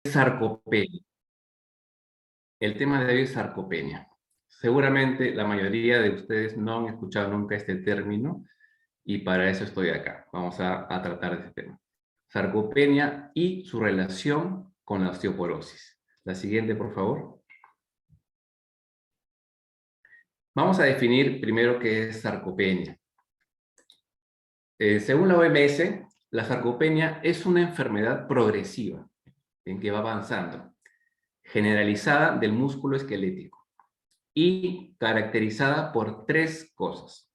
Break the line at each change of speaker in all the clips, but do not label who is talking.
Sarcopenia. El tema de hoy es sarcopenia. Seguramente la mayoría de ustedes no han escuchado nunca este término y para eso estoy acá. Vamos a tratar de este tema. Sarcopenia y su relación con la osteoporosis. La siguiente, por favor. Vamos a definir primero qué es sarcopenia. Según la OMS, la sarcopenia es una enfermedad progresiva en que va avanzando, generalizada del músculo esquelético y caracterizada por tres cosas.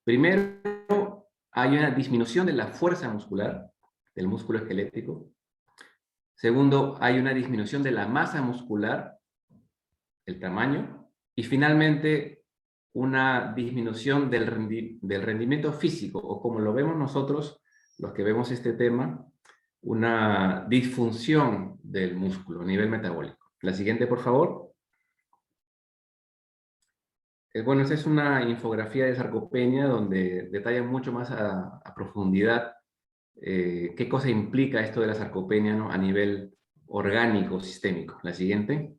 Primero, hay una disminución de la fuerza muscular del músculo esquelético. Segundo, hay una disminución de la masa muscular, el tamaño. Y finalmente, una disminución del rendimiento físico, o como lo vemos nosotros, los que vemos este tema, una disfunción del músculo a nivel metabólico. La siguiente, por favor. Bueno, esta es una infografía de sarcopenia donde detalla mucho más a profundidad qué cosa implica esto de la sarcopenia, ¿no?, a nivel orgánico, sistémico. La siguiente.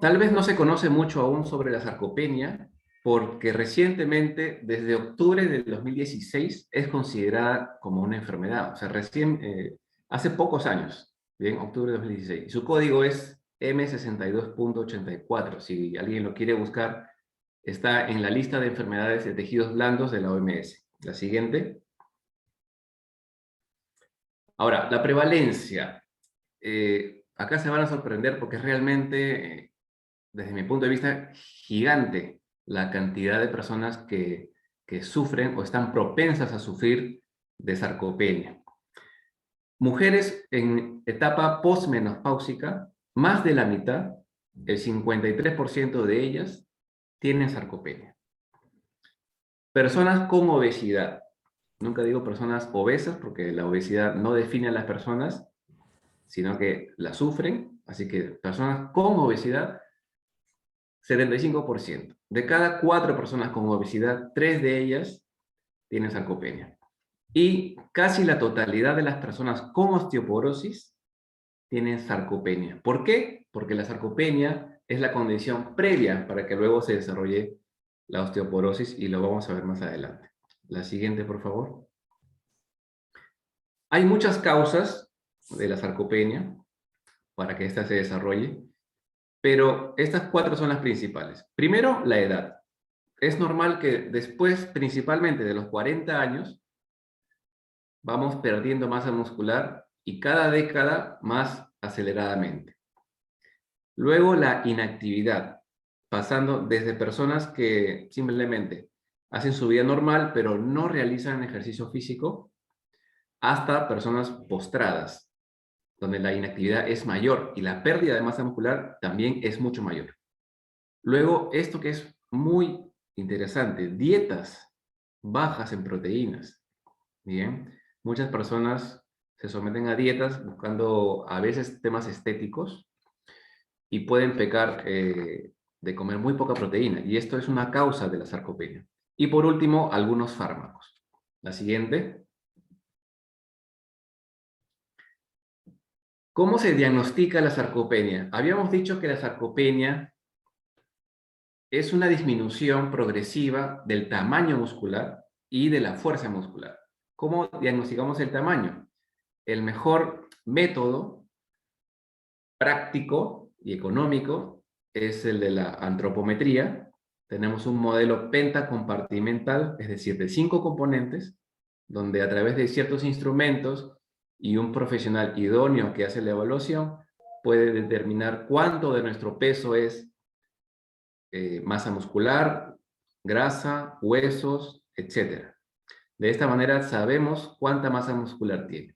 Tal vez no se conoce mucho aún sobre la sarcopenia porque recientemente, desde octubre del 2016, es considerada como una enfermedad. O sea, recién, hace pocos años, bien, octubre de 2016. Su código es M62.84. Si alguien lo quiere buscar, está en la lista de enfermedades de tejidos blandos de la OMS. La siguiente. Ahora, la prevalencia. Acá se van a sorprender porque es realmente, desde mi punto de vista, gigante la cantidad de personas que sufren o están propensas a sufrir de sarcopenia. Mujeres en etapa posmenopáusica, más de la mitad, el 53% de ellas, tienen sarcopenia. Personas con obesidad. Nunca digo personas obesas porque la obesidad no define a las personas, sino que la sufren. Así que personas con obesidad, 75%. De cada 4 personas con obesidad, 3 de ellas tienen sarcopenia. Y casi la totalidad de las personas con osteoporosis tienen sarcopenia. ¿Por qué? Porque la sarcopenia es la condición previa para que luego se desarrolle la osteoporosis y lo vamos a ver más adelante. La siguiente, por favor. Hay muchas causas de la sarcopenia para que ésta se desarrolle, pero estas 4 son las principales. Primero, la edad. Es normal que después, principalmente de los 40 años, vamos perdiendo masa muscular y cada década más aceleradamente. Luego, la inactividad, pasando desde personas que simplemente hacen su vida normal, pero no realizan ejercicio físico, hasta personas postradas, donde la inactividad es mayor y la pérdida de masa muscular también es mucho mayor. Luego, esto que es muy interesante, dietas bajas en proteínas. Bien, muchas personas se someten a dietas buscando a veces temas estéticos y pueden pecar de comer muy poca proteína, y esto es una causa de la sarcopenia. Y por último, algunos fármacos. La siguiente. ¿Cómo se diagnostica la sarcopenia? Habíamos dicho que la sarcopenia es una disminución progresiva del tamaño muscular y de la fuerza muscular. ¿Cómo diagnosticamos el tamaño? El mejor método práctico y económico es el de la antropometría. Tenemos un modelo pentacompartimental, es decir, de 5 componentes, donde a través de ciertos instrumentos y un profesional idóneo que hace la evaluación, puede determinar cuánto de nuestro peso es masa muscular, grasa, huesos, etc. De esta manera sabemos cuánta masa muscular tiene.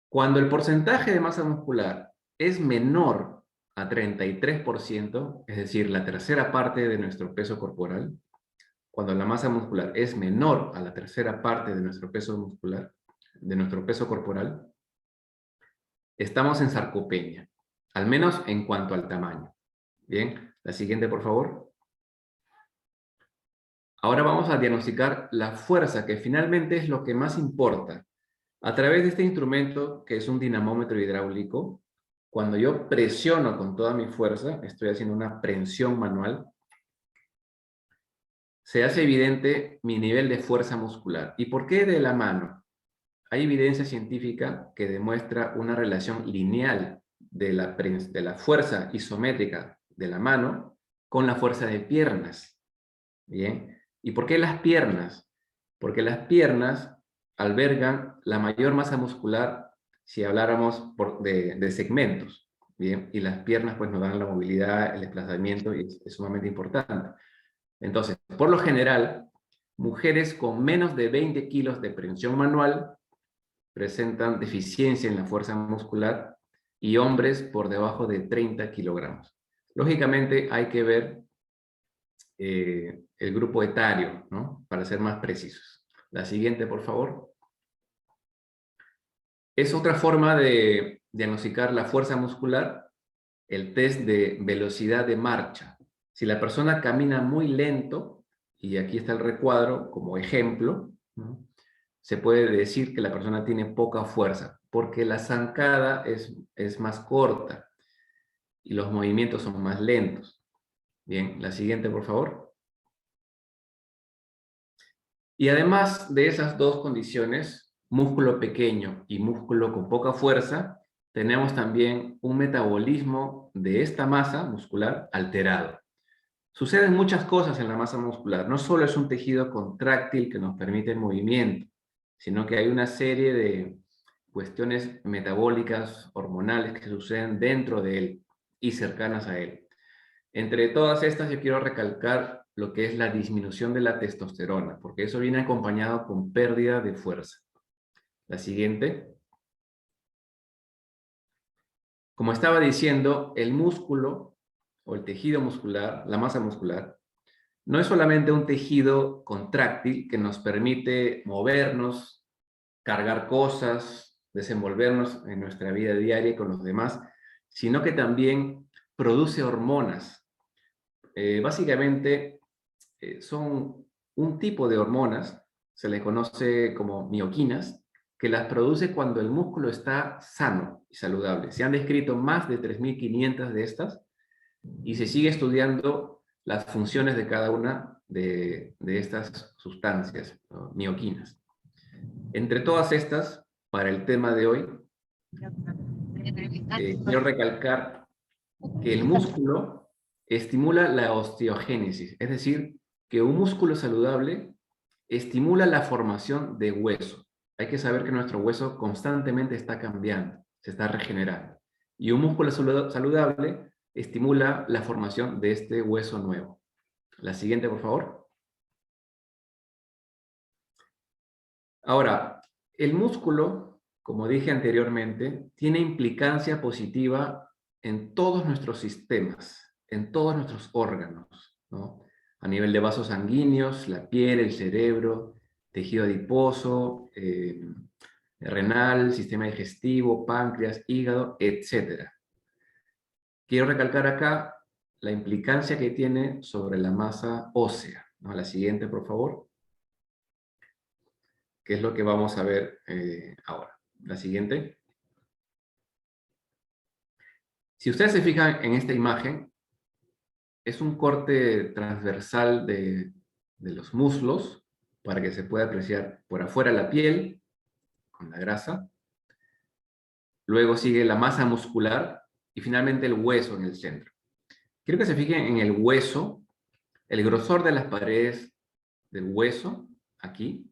Cuando el porcentaje de masa muscular es menor a 33%, es decir, la tercera parte de nuestro peso corporal, cuando la masa muscular es menor a la tercera parte de nuestro peso muscular, de nuestro peso corporal, estamos en sarcopenia, al menos en cuanto al tamaño. Bien, la siguiente, por favor. Ahora vamos a diagnosticar la fuerza, que finalmente es lo que más importa A través de este instrumento, que es un dinamómetro hidráulico, cuando yo presiono con toda mi fuerza, estoy haciendo una prensión manual, se hace evidente mi nivel de fuerza muscular. ¿Y por qué de la mano? Hay evidencia científica que demuestra una relación lineal de la fuerza isométrica de la mano con la fuerza de piernas. ¿Bien? ¿Y por qué las piernas? Porque las piernas albergan la mayor masa muscular si habláramos de segmentos. ¿Bien? Y las piernas pues nos dan la movilidad, el desplazamiento y es sumamente importante. Entonces, por lo general, mujeres con menos de 20 kilos de prensión manual presentan deficiencia en la fuerza muscular y hombres por debajo de 30 kilogramos. Lógicamente hay que ver el grupo etario, ¿no? Para ser más precisos. La siguiente, por favor. Es otra forma de diagnosticar la fuerza muscular, el test de velocidad de marcha. Si la persona camina muy lento, y aquí está el recuadro como ejemplo, ¿no? Se puede decir que la persona tiene poca fuerza, porque la zancada es más corta y los movimientos son más lentos. Bien, la siguiente, por favor. Y además de esas dos condiciones, músculo pequeño y músculo con poca fuerza, tenemos también un metabolismo de esta masa muscular alterado. Suceden muchas cosas en la masa muscular. No solo es un tejido contráctil que nos permite el movimiento, sino que hay una serie de cuestiones metabólicas, hormonales que suceden dentro de él y cercanas a él. Entre todas estas yo quiero recalcar lo que es la disminución de la testosterona, porque eso viene acompañado con pérdida de fuerza. La siguiente. Como estaba diciendo, el músculo o el tejido muscular, la masa muscular, no es solamente un tejido contráctil que nos permite movernos, cargar cosas, desenvolvernos en nuestra vida diaria con los demás, sino que también produce hormonas. Básicamente son un tipo de hormonas, se les conoce como mioquinas, que las produce cuando el músculo está sano y saludable. Se han descrito más de 3.500 de estas y se sigue estudiando las funciones de cada una de estas sustancias, ¿no? Mioquinas. Entre todas estas, para el tema de hoy, quiero recalcar que el músculo estimula la osteogénesis, es decir, que un músculo saludable estimula la formación de hueso. Hay que saber que nuestro hueso constantemente está cambiando, se está regenerando. Y un músculo saludable estimula la formación de este hueso nuevo. La siguiente, por favor. Ahora, el músculo, como dije anteriormente, tiene implicancia positiva en todos nuestros sistemas, en todos nuestros órganos, ¿no? A nivel de vasos sanguíneos, la piel, el cerebro, tejido adiposo, renal, sistema digestivo, páncreas, hígado, etc. Quiero recalcar acá la implicancia que tiene sobre la masa ósea, ¿no? La siguiente, por favor, que es lo que vamos a ver ahora. La siguiente. Si ustedes se fijan en esta imagen, es un corte transversal de los muslos para que se pueda apreciar por afuera la piel, con la grasa. Luego sigue la masa muscular y finalmente el hueso en el centro. Quiero que se fijen en el hueso, el grosor de las paredes del hueso, aquí.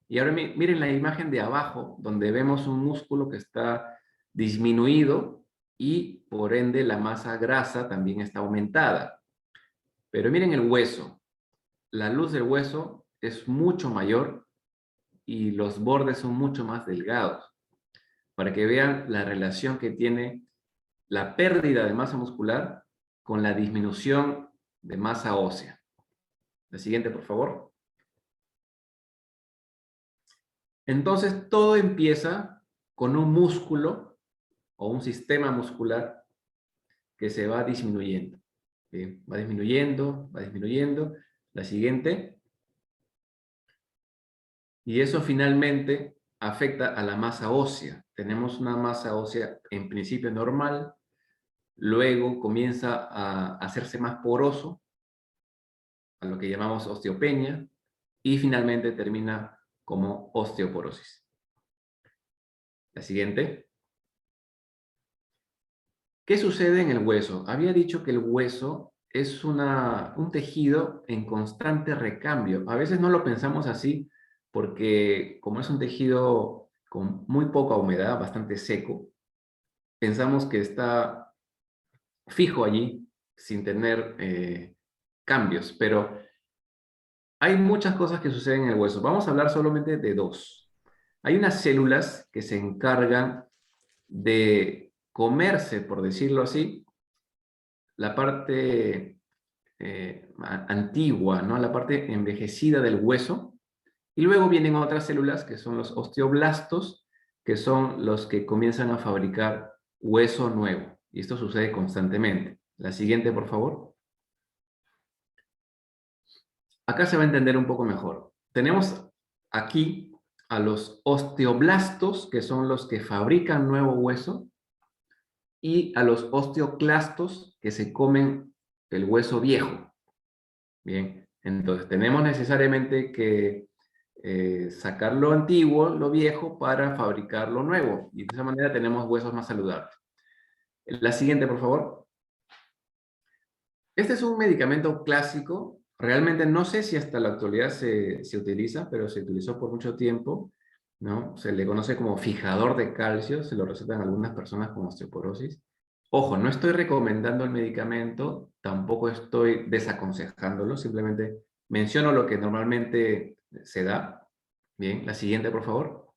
Y ahora miren la imagen de abajo, donde vemos un músculo que está disminuido y por ende la masa grasa también está aumentada. Pero miren el hueso. La luz del hueso es mucho mayor y los bordes son mucho más delgados. Para que vean la relación que tiene la pérdida de masa muscular con la disminución de masa ósea. La siguiente, por favor. Entonces, todo empieza con un músculo o un sistema muscular que se va disminuyendo. ¿Bien? Va disminuyendo, va disminuyendo. La siguiente. Y eso finalmente afecta a la masa ósea. Tenemos una masa ósea en principio normal, luego comienza a hacerse más poroso, a lo que llamamos osteopenia, y finalmente termina como osteoporosis. La siguiente. ¿Qué sucede en el hueso? Había dicho que el hueso es un tejido en constante recambio. A veces no lo pensamos así porque como es un tejido con muy poca humedad, bastante seco, pensamos que está fijo allí sin tener cambios, pero hay muchas cosas que suceden en el hueso. Vamos a hablar solamente de dos. Hay unas células que se encargan de comerse, por decirlo así, la parte antigua, ¿no? La parte envejecida del hueso, y luego vienen otras células que son los osteoblastos, que son los que comienzan a fabricar hueso nuevo, y esto sucede constantemente. La siguiente, por favor. Acá se va a entender un poco mejor. Tenemos aquí a los osteoblastos, que son los que fabrican nuevo hueso, y a los osteoclastos, que se comen el hueso viejo. Bien, entonces tenemos necesariamente que sacar lo antiguo, lo viejo, para fabricar lo nuevo. Y de esa manera tenemos huesos más saludables. La siguiente, por favor. Este es un medicamento clásico. Realmente no sé si hasta la actualidad se utiliza, pero se utilizó por mucho tiempo, ¿no? Se le conoce como fijador de calcio, se lo recetan algunas personas con osteoporosis. Ojo, no estoy recomendando el medicamento, tampoco estoy desaconsejándolo, simplemente menciono lo que normalmente se da. Bien, la siguiente, por favor.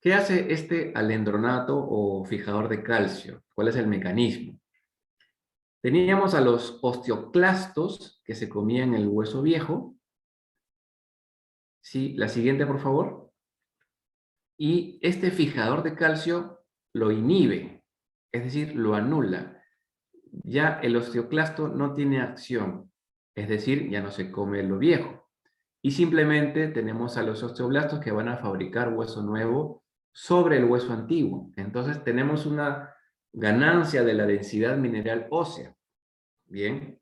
¿Qué hace este alendronato o fijador de calcio? ¿Cuál es el mecanismo? Teníamos a los osteoclastos que se comían el hueso viejo. Sí, la siguiente, por favor. Y este fijador de calcio lo inhibe, es decir, lo anula. Ya el osteoclasto no tiene acción, es decir, ya no se come lo viejo. Y simplemente tenemos a los osteoblastos que van a fabricar hueso nuevo sobre el hueso antiguo. Entonces tenemos una ganancia de la densidad mineral ósea. Bien.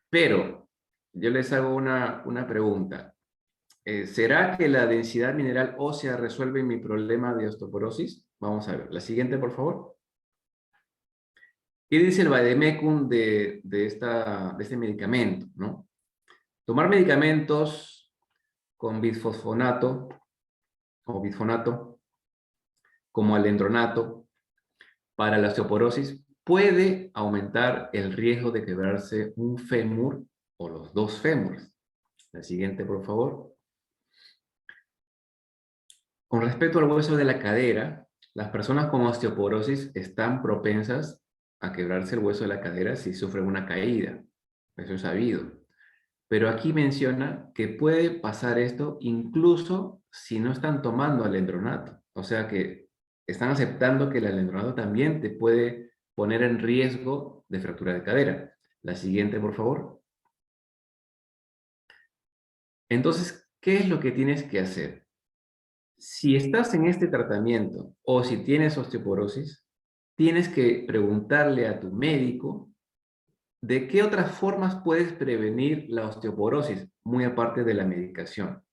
Pero yo les hago una pregunta. ¿Será que la densidad mineral ósea resuelve mi problema de osteoporosis? Vamos a ver. La siguiente, por favor. ¿Qué dice el vademecum de este medicamento, ¿no? Tomar medicamentos con bisfosfonato o bisfonato, como alendronato, para la osteoporosis, puede aumentar el riesgo de quebrarse un fémur o los dos fémures. La siguiente, por favor. Con respecto al hueso de la cadera, las personas con osteoporosis están propensas a quebrarse el hueso de la cadera si sufren una caída. Eso es sabido. Pero aquí menciona que puede pasar esto incluso si no están tomando alendronato. O sea que están aceptando que el alendronato también te puede poner en riesgo de fractura de cadera. La siguiente, por favor. Entonces, ¿qué es lo que tienes que hacer? Si estás en este tratamiento o si tienes osteoporosis, tienes que preguntarle a tu médico de qué otras formas puedes prevenir la osteoporosis, muy aparte de la medicación.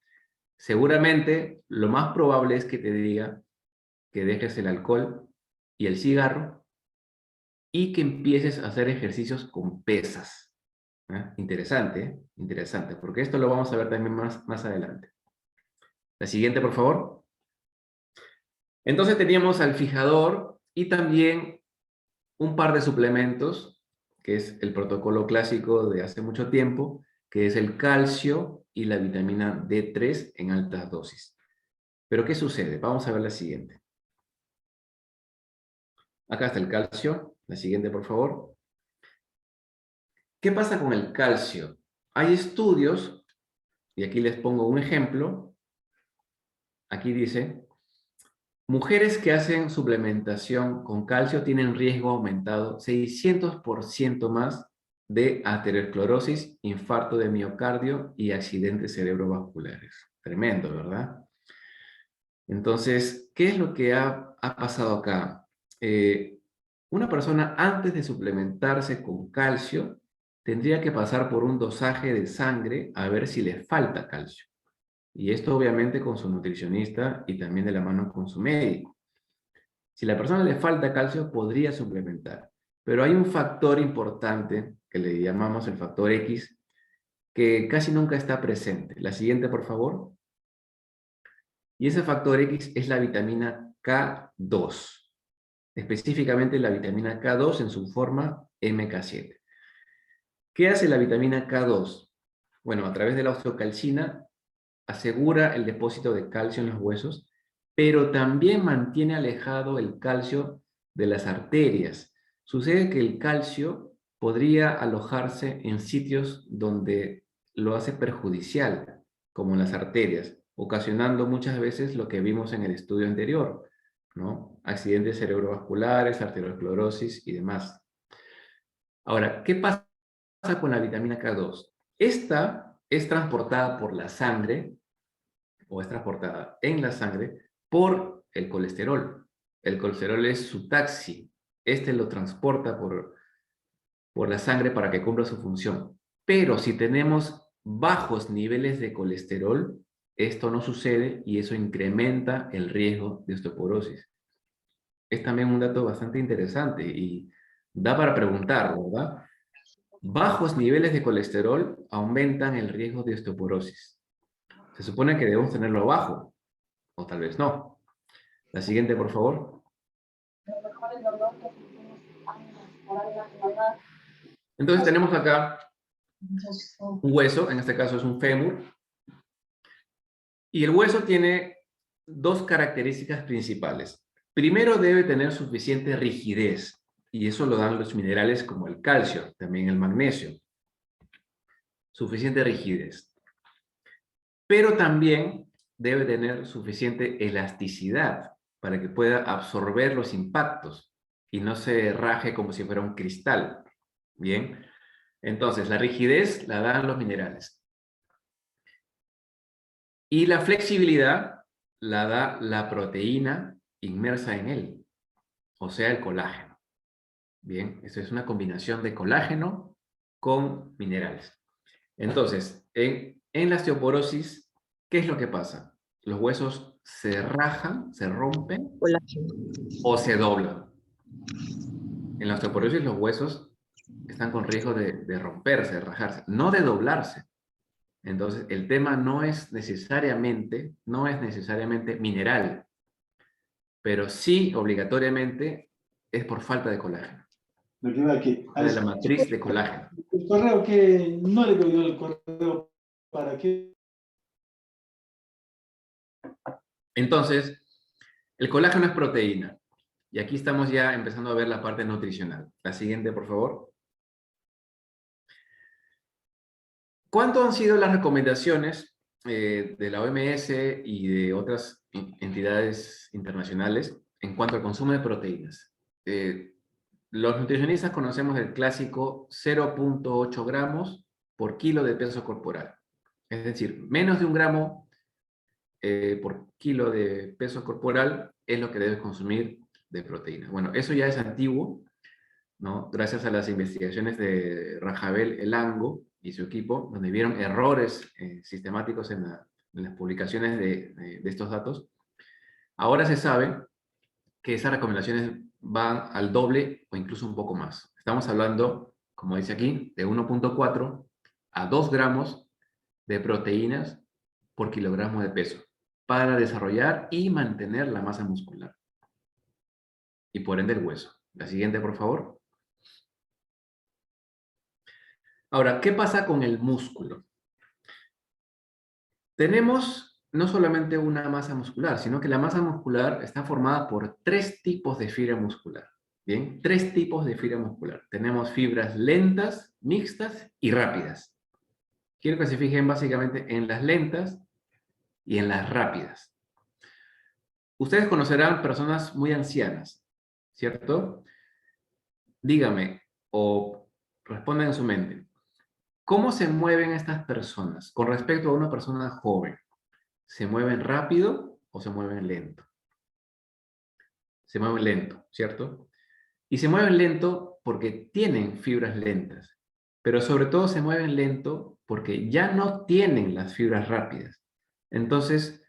Seguramente lo más probable es que te diga que dejes el alcohol y el cigarro y que empieces a hacer ejercicios con pesas. Interesante, ¿eh? Interesante, porque esto lo vamos a ver también más adelante. La siguiente, por favor. Entonces teníamos al fijador y también un par de suplementos, que es el protocolo clásico de hace mucho tiempo, que es el calcio y la vitamina D3 en altas dosis. Pero ¿qué sucede? Vamos a ver la siguiente. Acá está el calcio. La siguiente, por favor. ¿Qué pasa con el calcio? Hay estudios, y aquí les pongo un ejemplo. Aquí dice, mujeres que hacen suplementación con calcio tienen riesgo aumentado 600% más de aterosclerosis, infarto de miocardio y accidentes cerebrovasculares. Tremendo, ¿verdad? Entonces, ¿qué es lo que ha pasado acá? Una persona antes de suplementarse con calcio tendría que pasar por un dosaje de sangre a ver si le falta calcio. Y esto obviamente con su nutricionista y también de la mano con su médico. Si a la persona le falta calcio, podría suplementar. Pero hay un factor importante que le llamamos el factor X, que casi nunca está presente. La siguiente, por favor. Y ese factor X es la vitamina K2, específicamente la vitamina K2 en su forma MK7. ¿Qué hace la vitamina K2? Bueno, a través de la osteocalcina asegura el depósito de calcio en los huesos, pero también mantiene alejado el calcio de las arterias. Sucede que el calcio podría alojarse en sitios donde lo hace perjudicial, como en las arterias, ocasionando muchas veces lo que vimos en el estudio anterior, ¿no? Accidentes cerebrovasculares, arteriosclerosis y demás. Ahora, ¿qué pasa con la vitamina K2? Esta es transportada por la sangre, o es transportada en la sangre, por el colesterol. El colesterol es su taxi. Este lo transporta por la sangre para que cumpla su función. Pero si tenemos bajos niveles de colesterol, esto no sucede y eso incrementa el riesgo de osteoporosis. Es también un dato bastante interesante y da para preguntar, ¿verdad? Bajos niveles de colesterol aumentan el riesgo de osteoporosis. Se supone que debemos tenerlo bajo, o tal vez no. La siguiente, por favor. Entonces tenemos acá un hueso, en este caso es un fémur, y el hueso tiene dos características principales. Primero, debe tener suficiente rigidez, y eso lo dan los minerales como el calcio, también el magnesio. Suficiente rigidez. Pero también debe tener suficiente elasticidad para que pueda absorber los impactos y no se raje como si fuera un cristal. Bien, entonces la rigidez la dan los minerales. Y la flexibilidad la da la proteína inmersa en él, o sea, el colágeno. Bien, esto es una combinación de colágeno con minerales. Entonces, en la osteoporosis, ¿qué es lo que pasa? Los huesos se rajan, se rompen
Colágeno.
o se doblan. En la osteoporosis los huesos están con riesgo de romperse, de rajarse, no de doblarse. Entonces, el tema no es necesariamente mineral, pero sí obligatoriamente es por falta de colágeno.
Me quedo aquí.
De la matriz de colágeno.
El correo que no le pidió el correo para qué.
Entonces, el colágeno es proteína. Y aquí estamos ya empezando a ver la parte nutricional. La siguiente, por favor. ¿Cuánto han sido las recomendaciones de la OMS y de otras entidades internacionales en cuanto al consumo de proteínas? Los nutricionistas conocemos el clásico 0.8 gramos por kilo de peso corporal. Es decir, menos de 1 gramo por kilo de peso corporal es lo que debes consumir de proteína. Bueno, eso ya es antiguo, ¿no? Gracias a las investigaciones de Rajabel Elango y su equipo, donde vieron errores sistemáticos en las publicaciones de estos datos. Ahora se sabe que esas recomendaciones van al doble o incluso un poco más. Estamos hablando, como dice aquí, de 1.4 a 2 gramos de proteínas por kilogramo de peso para desarrollar y mantener la masa muscular y por ende el hueso. La siguiente, por favor. Ahora, ¿qué pasa con el músculo? Tenemos no solamente una masa muscular, sino que la masa muscular está formada por 3 tipos de fibra muscular. Bien, 3 tipos de fibra muscular. Tenemos fibras lentas, mixtas y rápidas. Quiero que se fijen básicamente en las lentas y en las rápidas. Ustedes conocerán personas muy ancianas, ¿cierto? Dígame o respondan en su mente, ¿cómo se mueven estas personas con respecto a una persona joven? ¿Se mueven rápido o se mueven lento? Se mueven lento, ¿cierto? Y se mueven lento porque tienen fibras lentas, pero sobre todo se mueven lento porque ya no tienen las fibras rápidas. Entonces,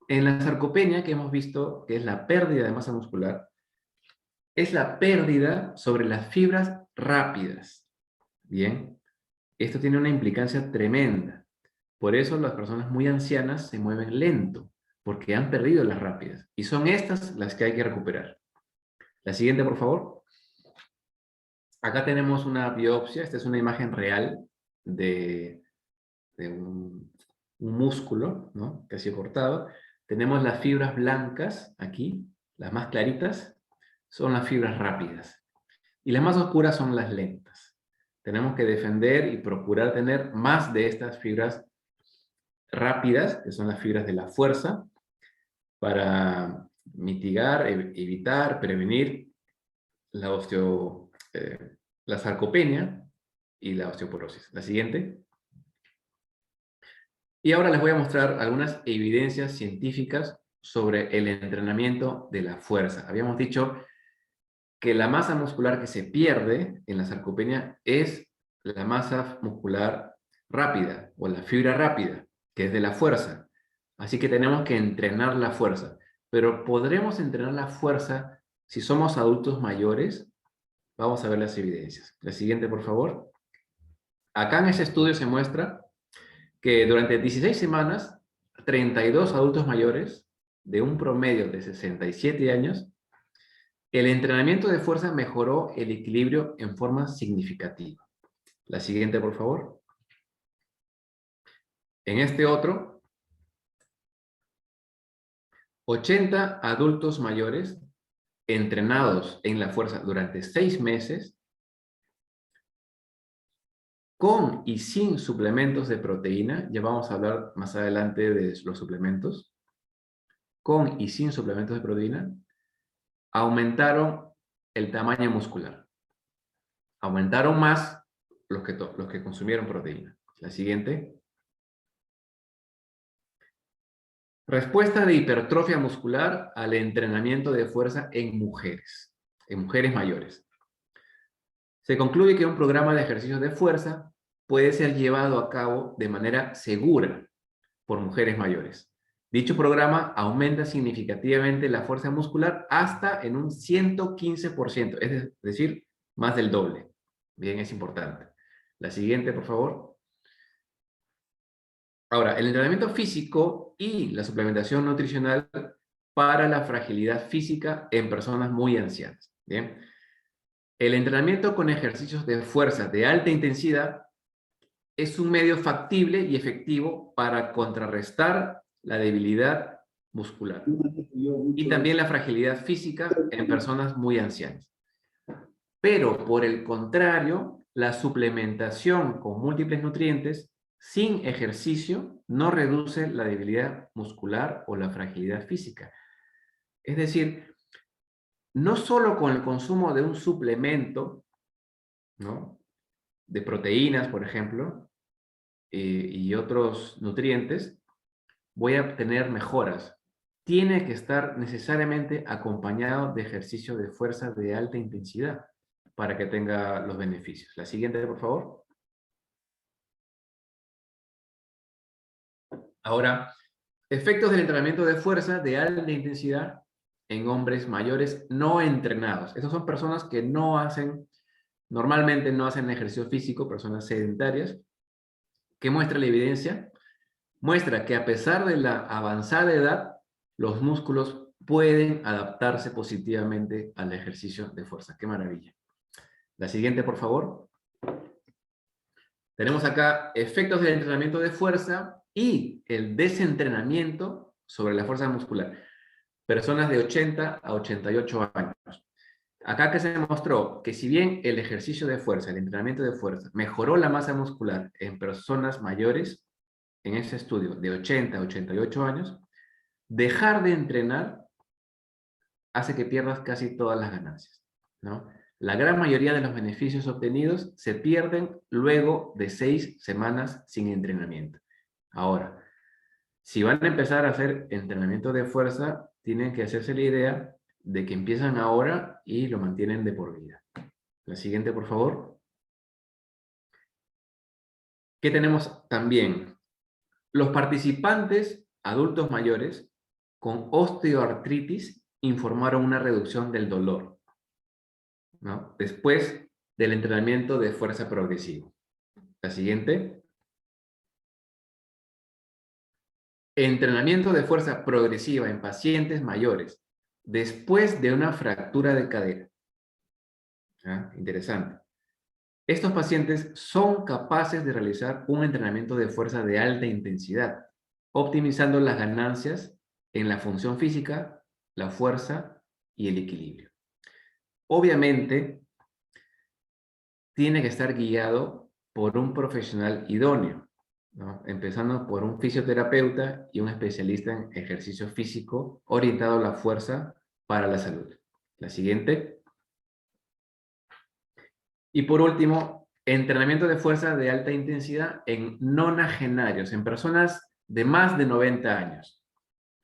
en la sarcopenia que hemos visto, que es la pérdida de masa muscular, es la pérdida sobre las fibras rápidas. Bien, esto tiene una implicancia tremenda. Por eso las personas muy ancianas se mueven lento, porque han perdido las rápidas. Y son estas las que hay que recuperar. La siguiente, por favor. Acá tenemos una biopsia. Esta es una imagen real de un músculo, ¿no?, que ha sido cortado. Tenemos las fibras blancas aquí, las más claritas, son las fibras rápidas. Y las más oscuras son las lentas. Tenemos que defender y procurar tener más de estas fibras rápidas, que son las fibras de la fuerza, para mitigar, evitar, prevenir la la sarcopenia y la osteoporosis. La siguiente. Y ahora les voy a mostrar algunas evidencias científicas sobre el entrenamiento de la fuerza. Habíamos dicho que la masa muscular que se pierde en la sarcopenia es la masa muscular rápida o la fibra rápida, que es de la fuerza. Así que tenemos que entrenar la fuerza. Pero ¿podremos entrenar la fuerza si somos adultos mayores? Vamos a ver las evidencias. La siguiente, por favor. Acá en este estudio se muestra que durante 16 semanas, 32 adultos mayores de un promedio de 67 años, el entrenamiento de fuerza mejoró el equilibrio en forma significativa. La siguiente, por favor. En este otro, 80 adultos mayores entrenados en la fuerza durante 6 meses, con y sin suplementos de proteína, ya vamos a hablar más adelante de los suplementos, con y sin suplementos de proteína, aumentaron el tamaño muscular. Aumentaron más los que consumieron proteína. La siguiente. Respuesta de hipertrofia muscular al entrenamiento de fuerza en mujeres mayores. Se concluye que un programa de ejercicios de fuerza puede ser llevado a cabo de manera segura por mujeres mayores. Dicho programa aumenta significativamente la fuerza muscular hasta en un 115%, es decir, más del doble. Bien, es importante. La siguiente, por favor. Ahora, el entrenamiento físico y la suplementación nutricional para la fragilidad física en personas muy ancianas. Bien. El entrenamiento con ejercicios de fuerza de alta intensidad es un medio factible y efectivo para contrarrestar la debilidad muscular y también la fragilidad física en personas muy ancianas. Pero, por el contrario, la suplementación con múltiples nutrientes sin ejercicio no reduce la debilidad muscular o la fragilidad física. Es decir, no solo con el consumo de un suplemento, ¿no?, de proteínas, por ejemplo, y otros nutrientes, voy a obtener mejoras. Tiene que estar necesariamente acompañado de ejercicio de fuerza de alta intensidad para que tenga los beneficios. La siguiente, por favor. Ahora, efectos del entrenamiento de fuerza de alta intensidad en hombres mayores no entrenados. Estas son personas que normalmente no hacen ejercicio físico, personas sedentarias. ¿Qué muestra la evidencia? Muestra que a pesar de la avanzada edad, los músculos pueden adaptarse positivamente al ejercicio de fuerza. ¡Qué maravilla! La siguiente, por favor. Tenemos acá efectos del entrenamiento de fuerza y el desentrenamiento sobre la fuerza muscular. Personas de 80 a 88 años. Acá que se demostró que si bien el ejercicio de fuerza, el entrenamiento de fuerza, mejoró la masa muscular en personas mayores, en ese estudio de 80 a 88 años, dejar de entrenar hace que pierdas casi todas las ganancias, ¿no? La gran mayoría de los beneficios obtenidos se pierden luego de 6 semanas sin entrenamiento. Ahora, Si van a empezar a hacer entrenamiento de fuerza, tienen que hacerse la idea de que empiezan ahora y lo mantienen de por vida. La siguiente, por favor. ¿Qué tenemos también? Los participantes adultos mayores con osteoartritis informaron una reducción del dolor, ¿no? Después del entrenamiento de fuerza progresivo. La siguiente. Entrenamiento de fuerza progresiva en pacientes mayores después de una fractura de cadera. ¿Ah? Interesante. Estos pacientes son capaces de realizar un entrenamiento de fuerza de alta intensidad, optimizando las ganancias en la función física, la fuerza y el equilibrio. Obviamente, tiene que estar guiado por un profesional idóneo, ¿no? Empezando por un fisioterapeuta y un especialista en ejercicio físico orientado a la fuerza para la salud. La siguiente. Y por último, entrenamiento de fuerza de alta intensidad en nonagenarios, en personas de más de 90 años.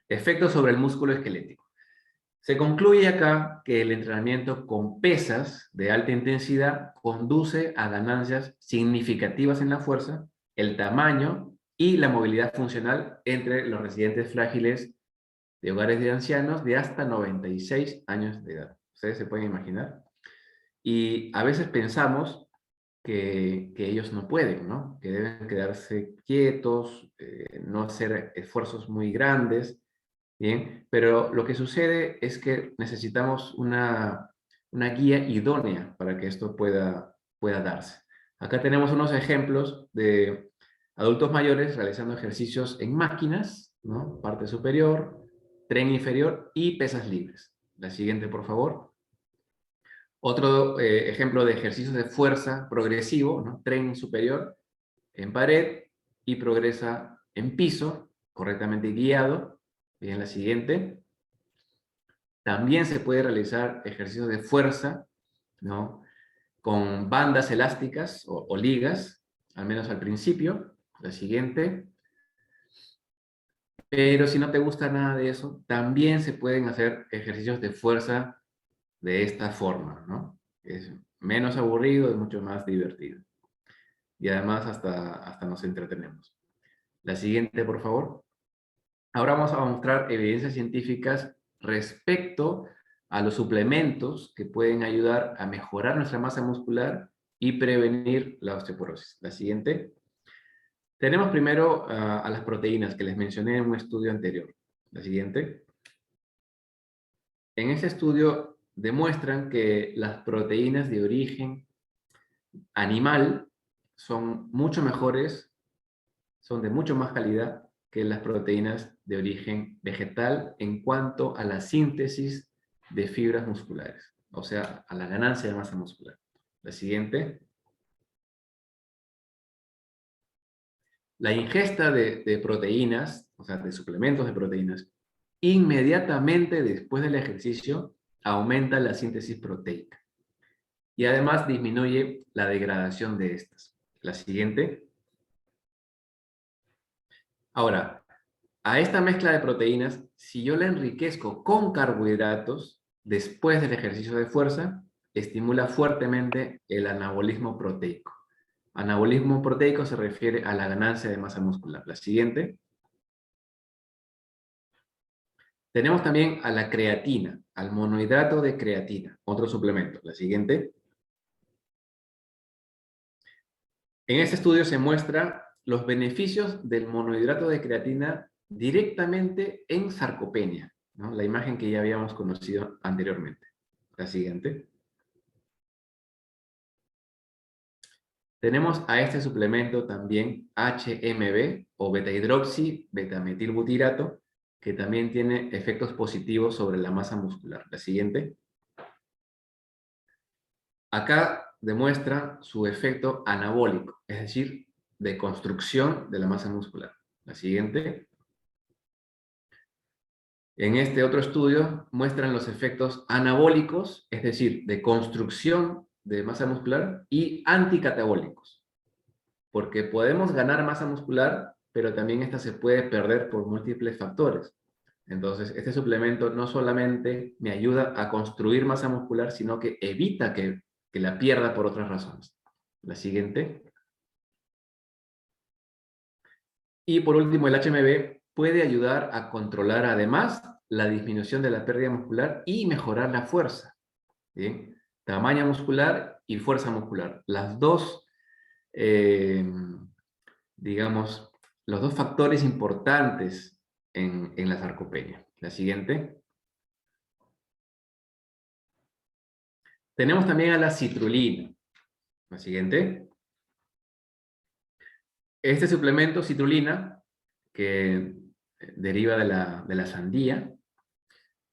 Efectos sobre el músculo esquelético. Se concluye acá que el entrenamiento con pesas de alta intensidad conduce a ganancias significativas en la fuerza, el tamaño y la movilidad funcional entre los residentes frágiles de hogares de ancianos de hasta 96 años de edad. ¿Ustedes se pueden imaginar? Y a veces pensamos que ellos no pueden, ¿no? Que deben quedarse quietos, no hacer esfuerzos muy grandes, ¿bien? Pero lo que sucede es que necesitamos una guía idónea para que esto pueda darse. Acá tenemos unos ejemplos de adultos mayores realizando ejercicios en máquinas, ¿no? Parte superior, tren inferior y pesas libres. La siguiente, por favor. Otro ejemplo de ejercicios de fuerza progresivo, ¿no? Tren superior en pared y progresa en piso, correctamente guiado. Bien, la siguiente. También se puede realizar ejercicios de fuerza, ¿no? Con bandas elásticas o ligas, al menos al principio. La siguiente. Pero si no te gusta nada de eso, también se pueden hacer ejercicios de fuerza de esta forma, ¿no? Es menos aburrido, es mucho más divertido. Y además hasta nos entretenemos. La siguiente, por favor. Ahora vamos a mostrar evidencias científicas respecto a los suplementos que pueden ayudar a mejorar nuestra masa muscular y prevenir la osteoporosis. La siguiente. Tenemos primero a las proteínas que les mencioné en un estudio anterior. La siguiente. En ese estudio demuestran que las proteínas de origen animal son mucho mejores, son de mucho más calidad que las proteínas de origen vegetal en cuanto a la síntesis de fibras musculares, o sea, a la ganancia de masa muscular. La siguiente. La ingesta de proteínas, o sea, de suplementos de proteínas, inmediatamente después del ejercicio aumenta la síntesis proteica y además disminuye la degradación de estas. La siguiente. Ahora, a esta mezcla de proteínas, si yo la enriquezco con carbohidratos después del ejercicio de fuerza, estimula fuertemente el anabolismo proteico. Anabolismo proteico se refiere a la ganancia de masa muscular. La siguiente. Tenemos también a la creatina, al monohidrato de creatina, otro suplemento. La siguiente. En este estudio se muestra los beneficios del monohidrato de creatina directamente en sarcopenia, ¿no? La imagen que ya habíamos conocido anteriormente. La siguiente. Tenemos a este suplemento también HMB o beta-hidroxi betametilbutirato, que también tiene efectos positivos sobre la masa muscular. La siguiente. Acá demuestra su efecto anabólico, es decir, de construcción de la masa muscular. La siguiente. En este otro estudio muestran los efectos anabólicos, es decir, de construcción de masa muscular, y anticatabólicos. Porque podemos ganar masa muscular pero también esta se puede perder por múltiples factores. Entonces, este suplemento no solamente me ayuda a construir masa muscular, sino que evita que la pierda por otras razones. La siguiente. Y por último, el HMB puede ayudar a controlar además la disminución de la pérdida muscular y mejorar la fuerza. ¿Bien? Tamaño muscular y fuerza muscular. Las dos, digamos, los dos factores importantes en la sarcopenia. La siguiente. Tenemos también a la citrulina. La siguiente. Este suplemento, citrulina, que deriva de la sandía,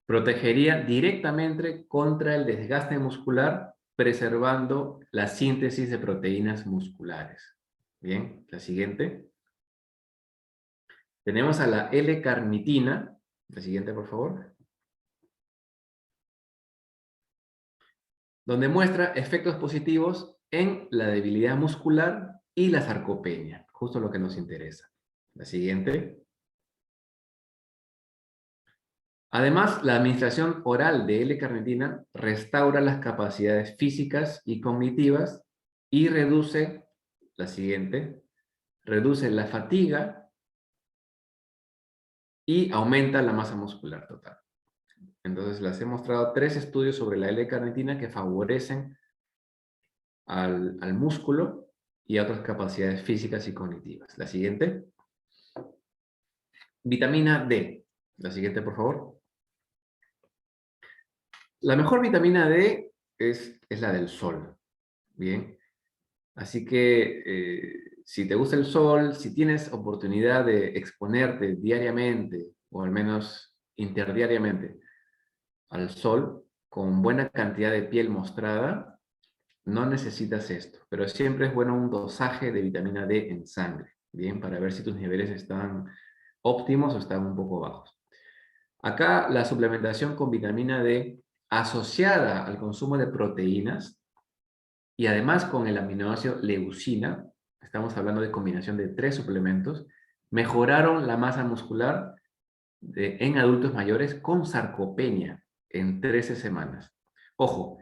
protegería directamente contra el desgaste muscular, preservando la síntesis de proteínas musculares. Bien, la siguiente. Tenemos a la L-carnitina. La siguiente, por favor. Donde muestra efectos positivos en la debilidad muscular y la sarcopenia. Justo lo que nos interesa. La siguiente. Además, la administración oral de L-carnitina restaura las capacidades físicas y cognitivas y reduce, la siguiente, reduce la fatiga y aumenta la masa muscular total. Entonces, les he mostrado 3 estudios sobre la L-carnitina que favorecen al músculo y a otras capacidades físicas y cognitivas. La siguiente. Vitamina D. La siguiente, por favor. La mejor vitamina D es la del sol. Bien. Así que si te gusta el sol, si tienes oportunidad de exponerte diariamente, o al menos interdiariamente, al sol, con buena cantidad de piel mostrada, no necesitas esto. Pero siempre es bueno un dosaje de vitamina D en sangre. Bien, para ver si tus niveles están óptimos o están un poco bajos. Acá la suplementación con vitamina D asociada al consumo de proteínas y además con el aminoácido leucina, estamos hablando de combinación de 3 suplementos, mejoraron la masa muscular en adultos mayores con sarcopenia en 13 semanas. Ojo,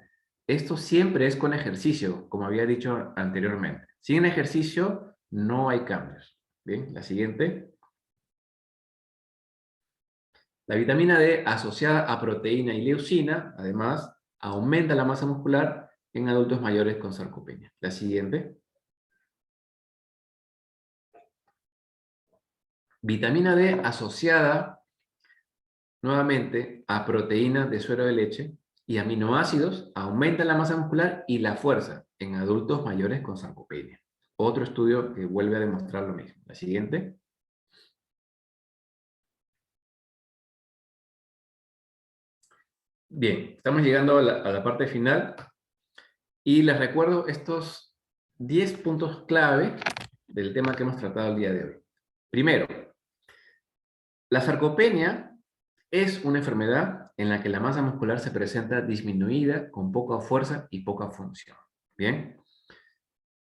esto siempre es con ejercicio, como había dicho anteriormente. Sin ejercicio no hay cambios. Bien, la siguiente. La vitamina D asociada a proteína y leucina, además, aumenta la masa muscular en adultos mayores con sarcopenia. La siguiente. Vitamina D asociada nuevamente a proteína de suero de leche y aminoácidos aumentan la masa muscular y la fuerza en adultos mayores con sarcopenia. Otro estudio que vuelve a demostrar lo mismo. La siguiente. Bien, estamos llegando a la parte final y les recuerdo estos 10 puntos clave del tema que hemos tratado el día de hoy. Primero, la sarcopenia es una enfermedad en la que la masa muscular se presenta disminuida con poca fuerza y poca función. Bien.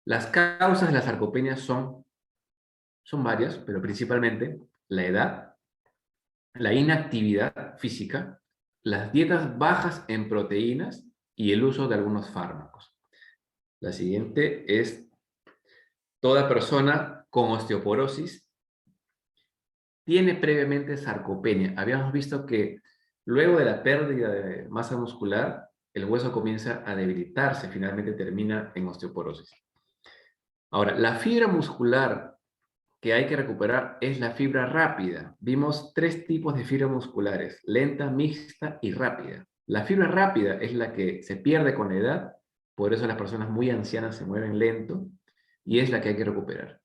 Las causas de la sarcopenia son varias, pero principalmente la edad, la inactividad física, las dietas bajas en proteínas y el uso de algunos fármacos. La siguiente es: toda persona con osteoporosis tiene previamente sarcopenia. Habíamos visto que luego de la pérdida de masa muscular, el hueso comienza a debilitarse, finalmente termina en osteoporosis. Ahora, la fibra muscular que hay que recuperar es la fibra rápida. Vimos 3 tipos de fibras musculares: lenta, mixta y rápida. La fibra rápida es la que se pierde con la edad, por eso las personas muy ancianas se mueven lento, y es la que hay que recuperar.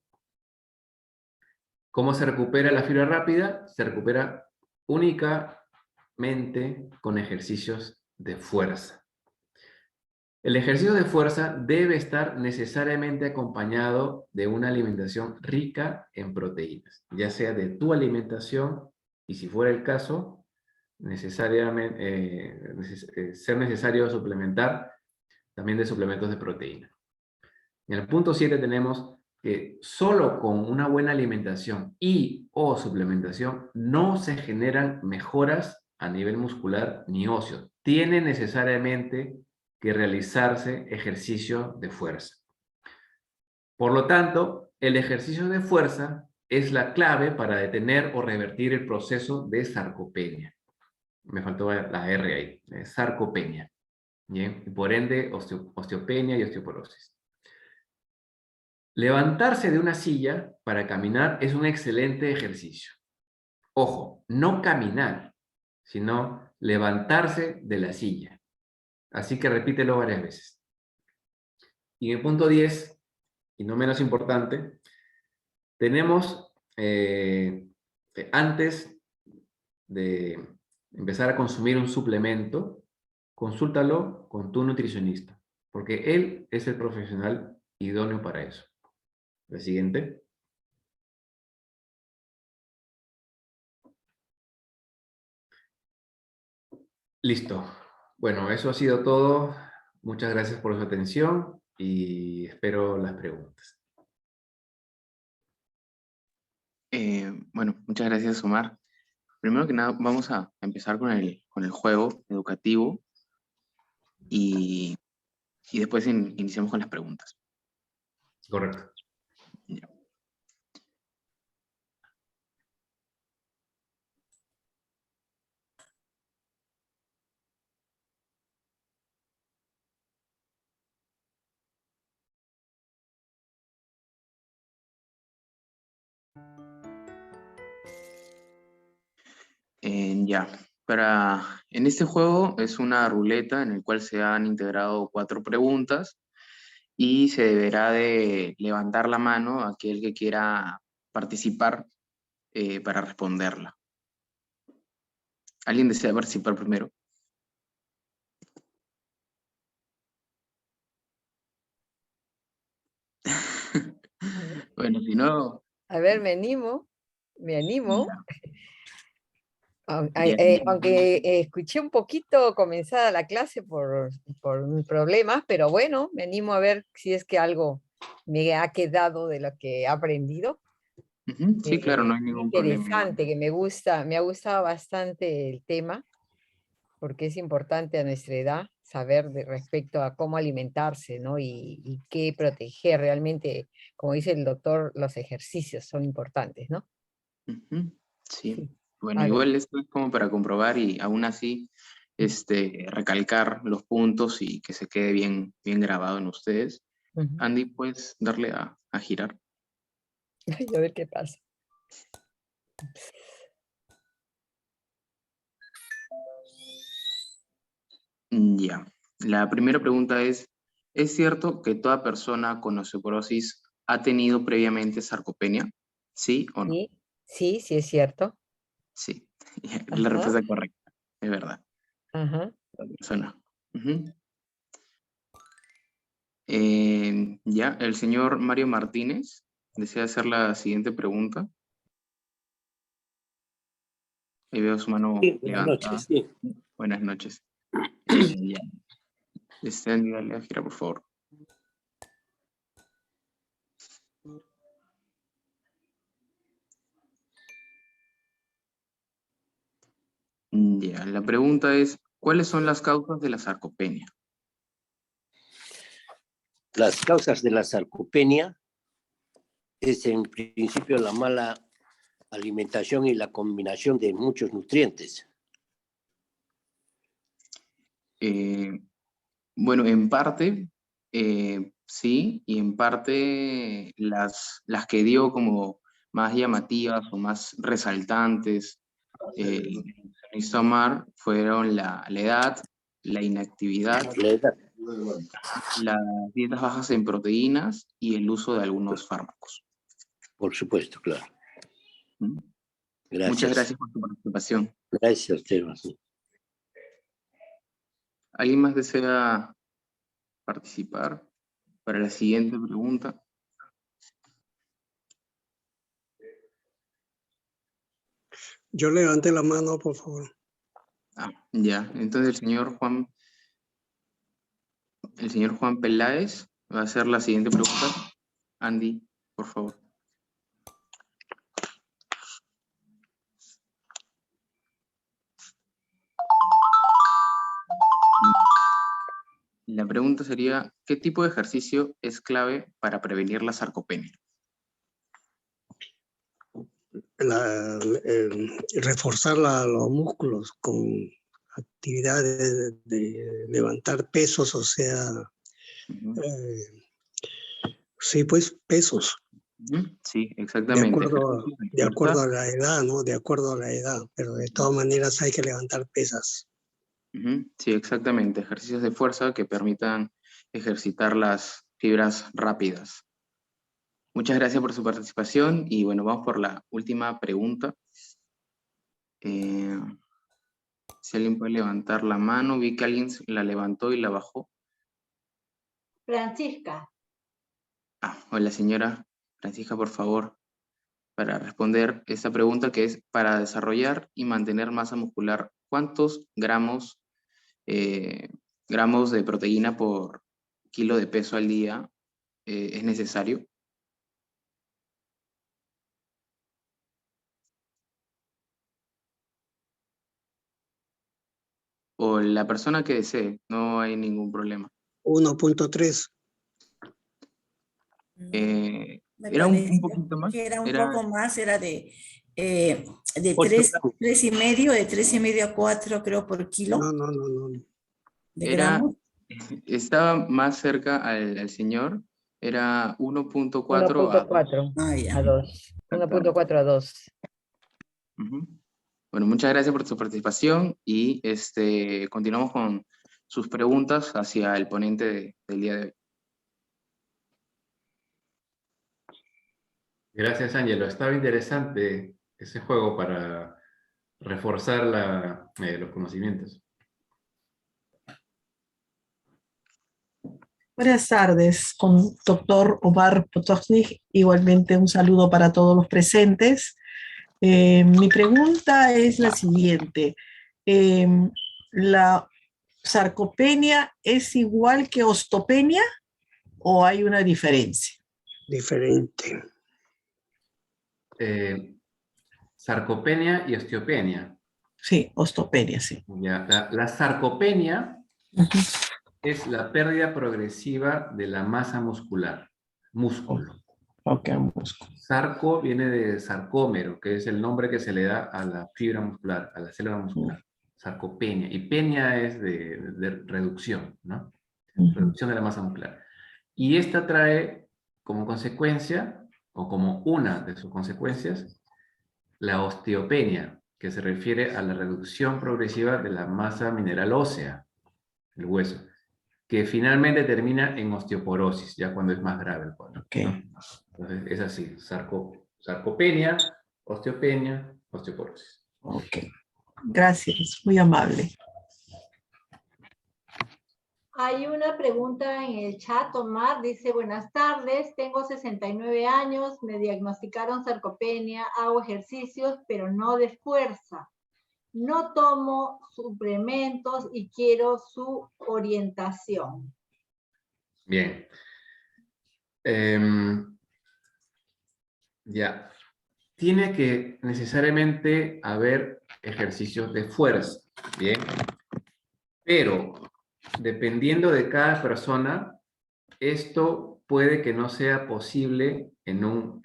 ¿Cómo se recupera la fibra rápida? Se recupera únicamente con ejercicios de fuerza. El ejercicio de fuerza debe estar necesariamente acompañado de una alimentación rica en proteínas, ya sea de tu alimentación y, si fuera el caso, necesariamente, ser necesario suplementar también de suplementos de proteína. En el punto 7 tenemos que solo con una buena alimentación y o suplementación no se generan mejoras a nivel muscular ni óseo. Tiene necesariamente que realizarse ejercicio de fuerza. Por lo tanto, el ejercicio de fuerza es la clave para detener o revertir el proceso de sarcopenia. Me faltó la R ahí, sarcopenia. ¿Bien? Y por ende, osteopenia y osteoporosis. Levantarse de una silla para caminar es un excelente ejercicio. Ojo, no caminar, sino levantarse de la silla. Así que repítelo varias veces. Y en el punto 10, y no menos importante, tenemos, antes de empezar a consumir un suplemento, consúltalo con tu nutricionista, porque él es el profesional idóneo para eso. La siguiente. Listo. Bueno, eso ha sido todo. Muchas gracias por su atención y espero las preguntas.
Bueno, muchas gracias, Omar. Primero que nada, vamos a empezar con el juego educativo y después iniciamos con las preguntas.
Correcto.
Ya. Ya, en este juego es una ruleta en el cual se han integrado 4 preguntas y se deberá de levantar la mano aquel que quiera participar para responderla. ¿Alguien desea participar primero? Bueno, si no...
A ver, me animo.
Ya,
Aunque escuché un poquito comenzada la clase por problemas, pero bueno, me animo a ver si es que algo me ha quedado de lo que he aprendido.
Ujú, sí, claro, no hay ningún problema igual.
Interesante, que me ha gustado bastante el tema, porque es importante a nuestra edad saber respecto a cómo alimentarse, ¿no? Y qué proteger realmente, como dice el doctor, los ejercicios son importantes, ¿no?
Ujú, sí.
Sí.
Bueno,
A ver.
igual esto es como para comprobar y aún así recalcar los puntos y que se quede bien, bien grabado en ustedes.
Ujú.
Andy, ¿puedes darle a girar?
A ver qué pasa.
Ya. La primera pregunta ¿es cierto que toda persona con osteoporosis ha tenido previamente sarcopenia? ¿Sí o no?
Sí, sí, sí es cierto.
Sí. La
Ajá,
respuesta correcta, es verdad.
ajá.
La persona. Ujú. Ya, el señor Mario Martínez desea hacer la siguiente pregunta. Ahí veo su mano
Sí, buenas
levantada.
noches. Sí.
Buenas noches. Ya. Dale a girar, por favor. Ya, la pregunta es, ¿cuáles son las causas de la sarcopenia?
Las causas de la sarcopenia es en principio la mala alimentación y la combinación de muchos nutrientes.
Bueno, en parte sí, y en parte las que dio como más llamativas o más resaltantes el nutricionista Omar fueron la edad, la inactividad,
La edad,
las dietas bajas en proteínas y el uso de algunos fármacos.
por supuesto, claro.
¿Mm?
Gracias.
Muchas gracias por tu participación.
Gracias a usted.
¿Alguien más desea participar para la siguiente pregunta?
Yo levanté la mano, por favor.
Ya, entonces el señor Juan Peláez va a hacer la siguiente pregunta. Andy. por favor. La pregunta sería, ¿qué tipo de ejercicio es clave para prevenir la sarcopenia?
Reforzar los músculos con actividades de levantar pesos, o sea,
Ujú.
sí, pues pesos,
Sí, exactamente. Ejercicios
de
fuerza.
acuerdo a la edad, ¿no? De acuerdo a la edad, pero de todas maneras hay que levantar pesas.
Sí, exactamente. Ejercicios de fuerza que permitan ejercitar las fibras rápidas. Muchas gracias por su participación y bueno, vamos por la última pregunta. Si alguien puede levantar la mano, vi que alguien la levantó y la bajó.
Francisca.
Hola señora Francisca, por favor, para responder esta pregunta que es para desarrollar y mantener masa muscular, ¿cuántos gramos de proteína por kilo de peso al día es necesario? O la persona que desee, no hay ningún problema.
1.3.
Me
Era un
parecía
poquito más.
que era un
Era
poco más, era de
8
3,
gramos.
3,5, de 3,5 a 4 creo por kilo
No.
de
Era,
gramos.
estaba más cerca al señor, era 1.4 a 2.
1.4
Ah, ya.
a 2. 1.4 a 2.
Ujú. Bueno, muchas gracias por su participación y continuamos con sus preguntas hacia el ponente del día de hoy.
Gracias, Ángelo. Estaba interesante ese juego para reforzar los conocimientos.
Buenas tardes, con doctor Omar Potocznik. Igualmente un saludo para todos los presentes. Mi pregunta es la siguiente. ¿La sarcopenia es igual que osteopenia o hay una diferencia?
Diferente.
Sarcopenia y osteopenia.
Sí, osteopenia, sí.
Ya, la sarcopenia
Ujú.
es la pérdida progresiva de la masa muscular. Músculo.
Ok, músculo.
Sarco viene de sarcómero, que es el nombre que se le da a la fibra muscular, a la célula muscular. Sarcopenia. Y penia es de reducción, ¿no? Reducción de la masa muscular. Y esta trae como consecuencia, o como una de sus consecuencias, la osteopenia, que se refiere a la reducción progresiva de la masa mineral ósea, el hueso, que finalmente termina en osteoporosis, ya cuando es más grave el cuadro,
Okay.
¿no? Entonces es así, sarcopenia, osteopenia, osteoporosis.
Ok, gracias, muy amable.
Hay una pregunta en el chat, Omar, dice, buenas tardes, tengo 69 años, me diagnosticaron sarcopenia, hago ejercicios, pero no de fuerza. No tomo suplementos y quiero su orientación.
Bien. Ya. Tiene que necesariamente haber ejercicios de fuerza, ¿bien? Pero, dependiendo de cada persona, esto puede que no sea posible en un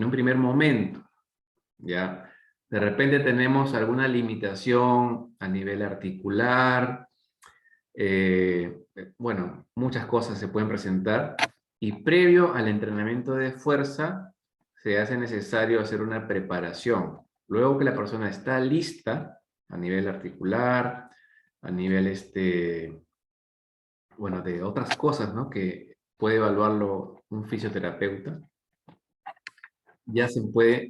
primer momento, ¿ya? De repente tenemos alguna limitación a nivel articular, bueno, muchas cosas se pueden presentar, y previo al entrenamiento de fuerza, se hace necesario hacer una preparación. Luego que la persona está lista, a nivel articular, a nivel bueno, de otras cosas, ¿no? Que puede evaluarlo un fisioterapeuta, ya se puede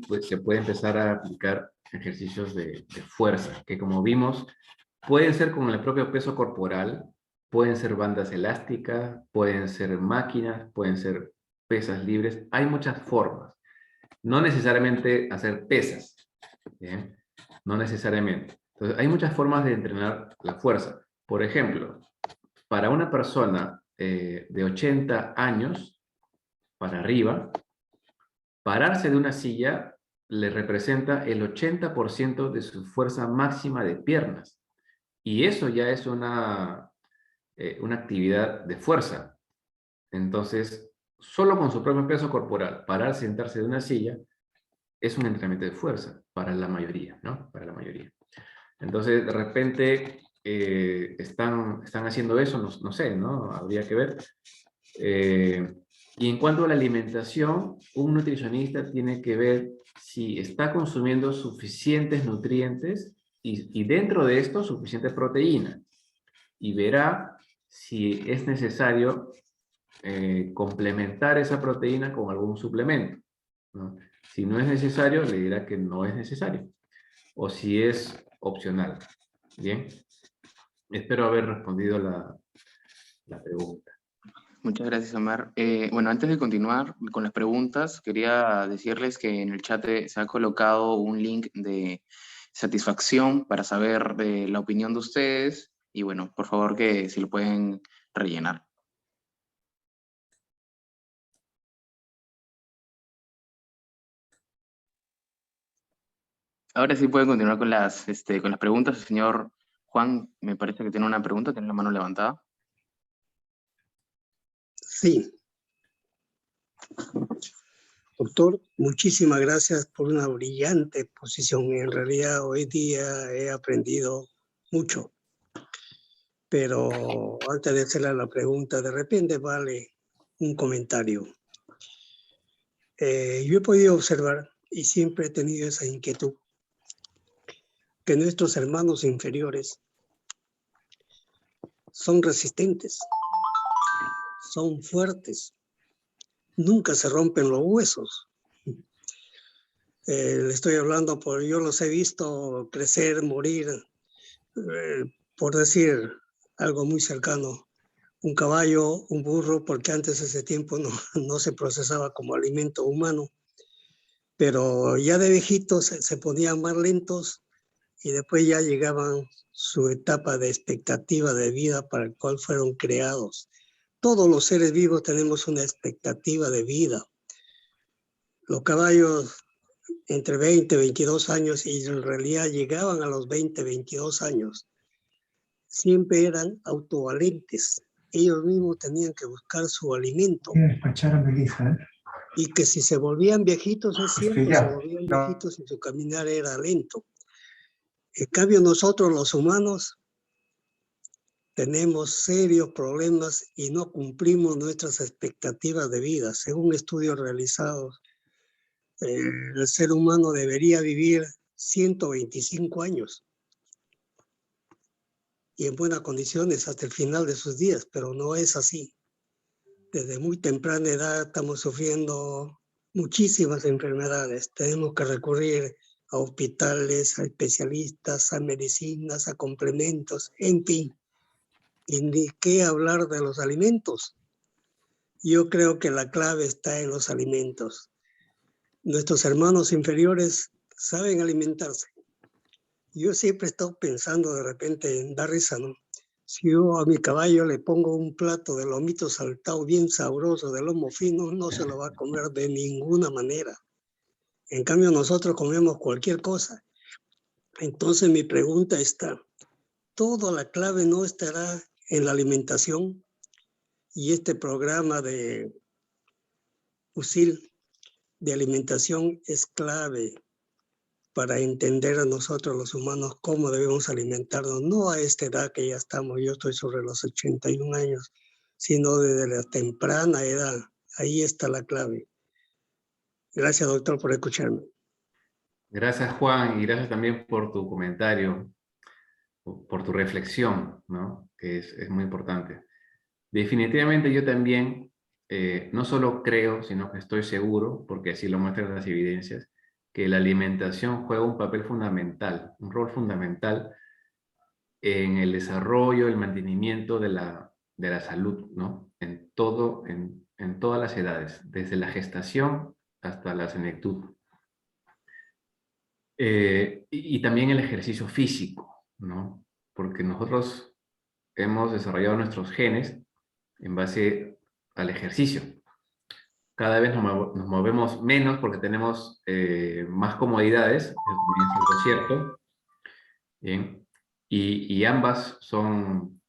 empezar a aplicar ejercicios de fuerza, que como vimos, pueden ser con el propio peso corporal, pueden ser bandas elásticas, pueden ser máquinas, pueden ser pesas libres, hay muchas formas. No necesariamente hacer pesas, ¿bien? No necesariamente. Entonces, hay muchas formas de entrenar la fuerza. Por ejemplo, para una persona de 80 años para arriba, pararse de una silla le representa el 80% de su fuerza máxima de piernas. Y eso ya es una actividad de fuerza. Entonces, solo con su propio peso corporal, pararse y sentarse de una silla, es un entrenamiento de fuerza para la mayoría, ¿no? Para la mayoría. Entonces, de repente, están haciendo eso, no sé, ¿no? Habría que ver. Y en cuanto a la alimentación, un nutricionista tiene que ver si está consumiendo suficientes nutrientes y dentro de esto suficiente proteína. Y verá si es necesario complementar esa proteína con algún suplemento, ¿no? Si no es necesario, le dirá que no es necesario. O si es opcional. Bien. Espero haber respondido la pregunta.
Muchas gracias, Omar. Bueno, antes de continuar con las preguntas, quería decirles que en el chat se ha colocado un link de satisfacción para saber de la opinión de ustedes. Y bueno, por favor que si lo pueden rellenar. Ahora sí pueden continuar con las preguntas. El señor Juan, me parece que tiene una pregunta, tiene la mano levantada.
Sí. Doctor, muchísimas gracias por una brillante exposición. En realidad hoy día he aprendido mucho. Pero antes de hacerle la pregunta, de repente vale un comentario. Yo he podido observar, y siempre he tenido esa inquietud, que nuestros hermanos inferiores son resistentes, son fuertes, nunca se rompen los huesos. Le estoy hablando yo los he visto crecer, morir, por decir algo muy cercano, un caballo, un burro, porque antes ese tiempo no se procesaba como alimento humano, pero ya de viejitos se ponían más lentos y después ya llegaban su etapa de expectativa de vida para el cual fueron creados. Todos los seres vivos tenemos una expectativa de vida. Los caballos entre 20 y 22 años, y en realidad llegaban a los 20, 22 años, siempre eran autovalentes. Ellos mismos tenían que buscar su alimento. Y que si se volvían viejitos, es cierto, se volvían viejitos y su caminar era lento. En cambio, nosotros los humanos tenemos serios problemas y no cumplimos nuestras expectativas de vida. Según estudios realizados, el ser humano debería vivir 125 años y en buenas condiciones hasta el final de sus días, pero no es así. Desde muy temprana edad estamos sufriendo muchísimas enfermedades. Tenemos que recurrir a hospitales, a especialistas, a medicinas, a complementos, en fin. Y ni qué hablar de los alimentos. Yo creo que la clave está en los alimentos. Nuestros hermanos inferiores saben alimentarse. Yo siempre he estado pensando de repente, da risa, ¿no? Si yo a mi caballo le pongo un plato de lomito saltado bien sabroso, de lomo fino, no se lo va a comer de ninguna manera. En cambio, nosotros comemos cualquier cosa. Entonces mi pregunta está, ¿toda la clave no estará en la alimentación? Y este programa de USIL de alimentación es clave para entender a nosotros los humanos cómo debemos alimentarnos, no a esta edad que ya estamos, yo estoy sobre los 81 años, sino desde la temprana edad. Ahí está la clave. Gracias, doctor, por escucharme.
Gracias, Juan, y gracias también por tu comentario, por tu reflexión, ¿no? Que es muy importante. Definitivamente yo también no solo creo, sino que estoy seguro, porque así lo muestran las evidencias, que la alimentación juega un papel fundamental, un rol fundamental en el desarrollo, el mantenimiento de la salud, ¿no? En todas las edades, desde la gestación hasta la senectud. Y también el ejercicio físico, ¿no? Porque nosotros hemos desarrollado nuestros genes en base al ejercicio. cada vez nos movemos menos porque tenemos más comodidades, eso también es algo cierto. Bien. Y ambas son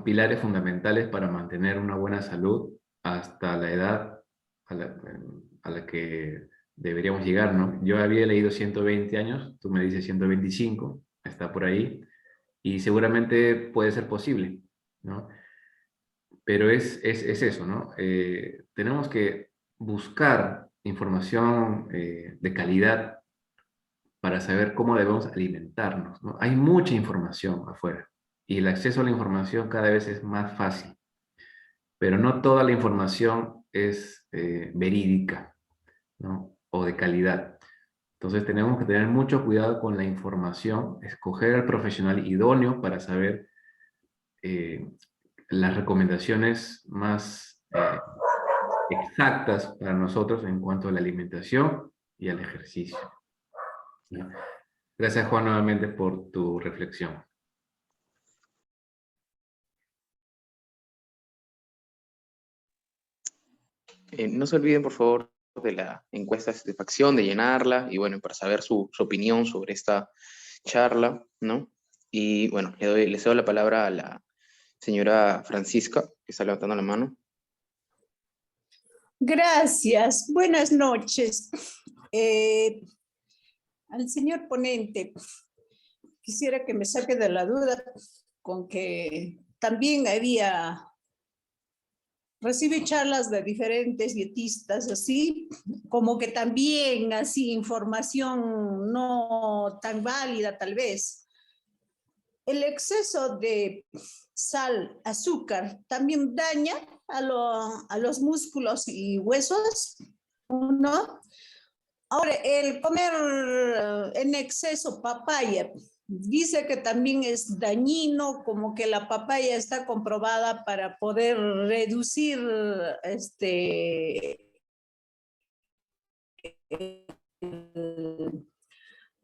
pilares fundamentales para mantener una buena salud hasta la edad a la que deberíamos llegar, ¿no? Yo había leído 120 años, tú me dices 125, está por ahí, y seguramente puede ser posible, ¿no? Pero es eso, ¿no? Tenemos que buscar información de calidad para saber cómo debemos alimentarnos, ¿no? Hay mucha información afuera y el acceso a la información cada vez es más fácil, pero no toda la información es verídica, ¿no? O de calidad. Entonces tenemos que tener mucho cuidado con la información, escoger al profesional idóneo para saber las recomendaciones más exactas para nosotros en cuanto a la alimentación y al ejercicio, ¿no? Gracias, Juan, nuevamente por tu reflexión.
No se olviden, por favor, de la encuesta de satisfacción, de llenarla, y bueno, para saber su opinión sobre esta charla, ¿no? Y bueno, le cedo la palabra a la señora Francisca, que está levantando la mano.
Gracias, buenas noches. Al señor ponente, quisiera que me saque de la duda con que también recibí charlas de diferentes dietistas, así, como que también así información no tan válida tal vez. El exceso de sal, azúcar, también daña a los músculos y huesos, ¿no? Ahora, el comer en exceso papaya, dice que también es dañino, como que la papaya está comprobada para poder reducir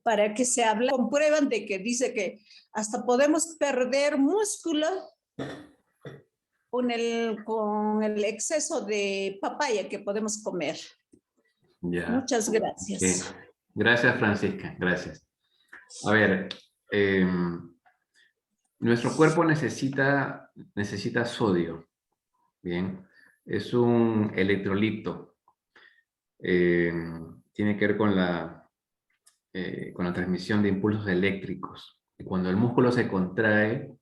para que se hable, comprueban de que dice que hasta podemos perder músculo con el exceso de papaya que podemos comer.
Ya.
Muchas gracias.
Sí. Gracias, Francisca, gracias. A ver, nuestro cuerpo necesita sodio, ¿bien? Es un electrolito. Tiene que ver con la transmisión de impulsos eléctricos. Y cuando el músculo se contrae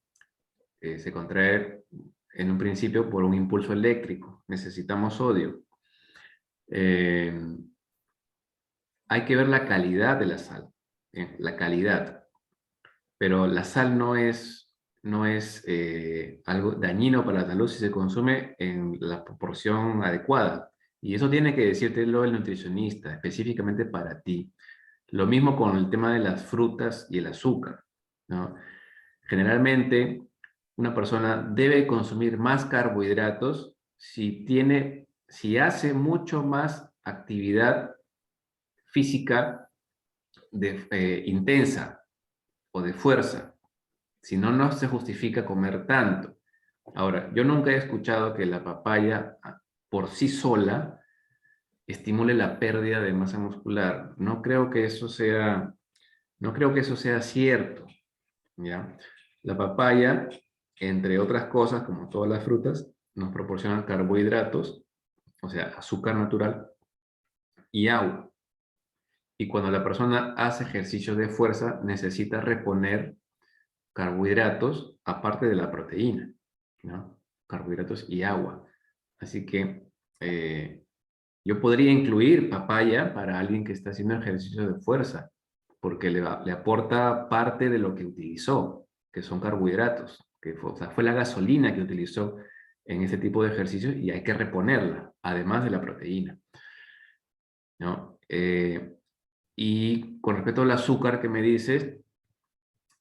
en un principio por un impulso eléctrico. Necesitamos sodio. Hay que ver la calidad de la sal, la calidad. Pero la sal no es algo dañino para la salud si se consume en la proporción adecuada. Y eso tiene que decírtelo el nutricionista, específicamente para ti. Lo mismo con el tema de las frutas y el azúcar, ¿no? Generalmente, una persona debe consumir más carbohidratos si hace mucho más actividad física intensa o de fuerza. Si no, no se justifica comer tanto. Ahora, yo nunca he escuchado que la papaya por sí sola estimule la pérdida de masa muscular. No creo que eso sea cierto, ¿ya? La papaya, entre otras cosas, como todas las frutas, nos proporcionan carbohidratos, o sea, azúcar natural y agua. Y cuando la persona hace ejercicios de fuerza, necesita reponer carbohidratos aparte de la proteína, ¿no? Carbohidratos y agua. Así que yo podría incluir papaya para alguien que está haciendo ejercicio de fuerza, porque le aporta parte de lo que utilizó, que son carbohidratos, o sea, fue la gasolina que utilizó en ese tipo de ejercicios y hay que reponerla, además de la proteína, ¿no? Y con respecto al azúcar que me dices,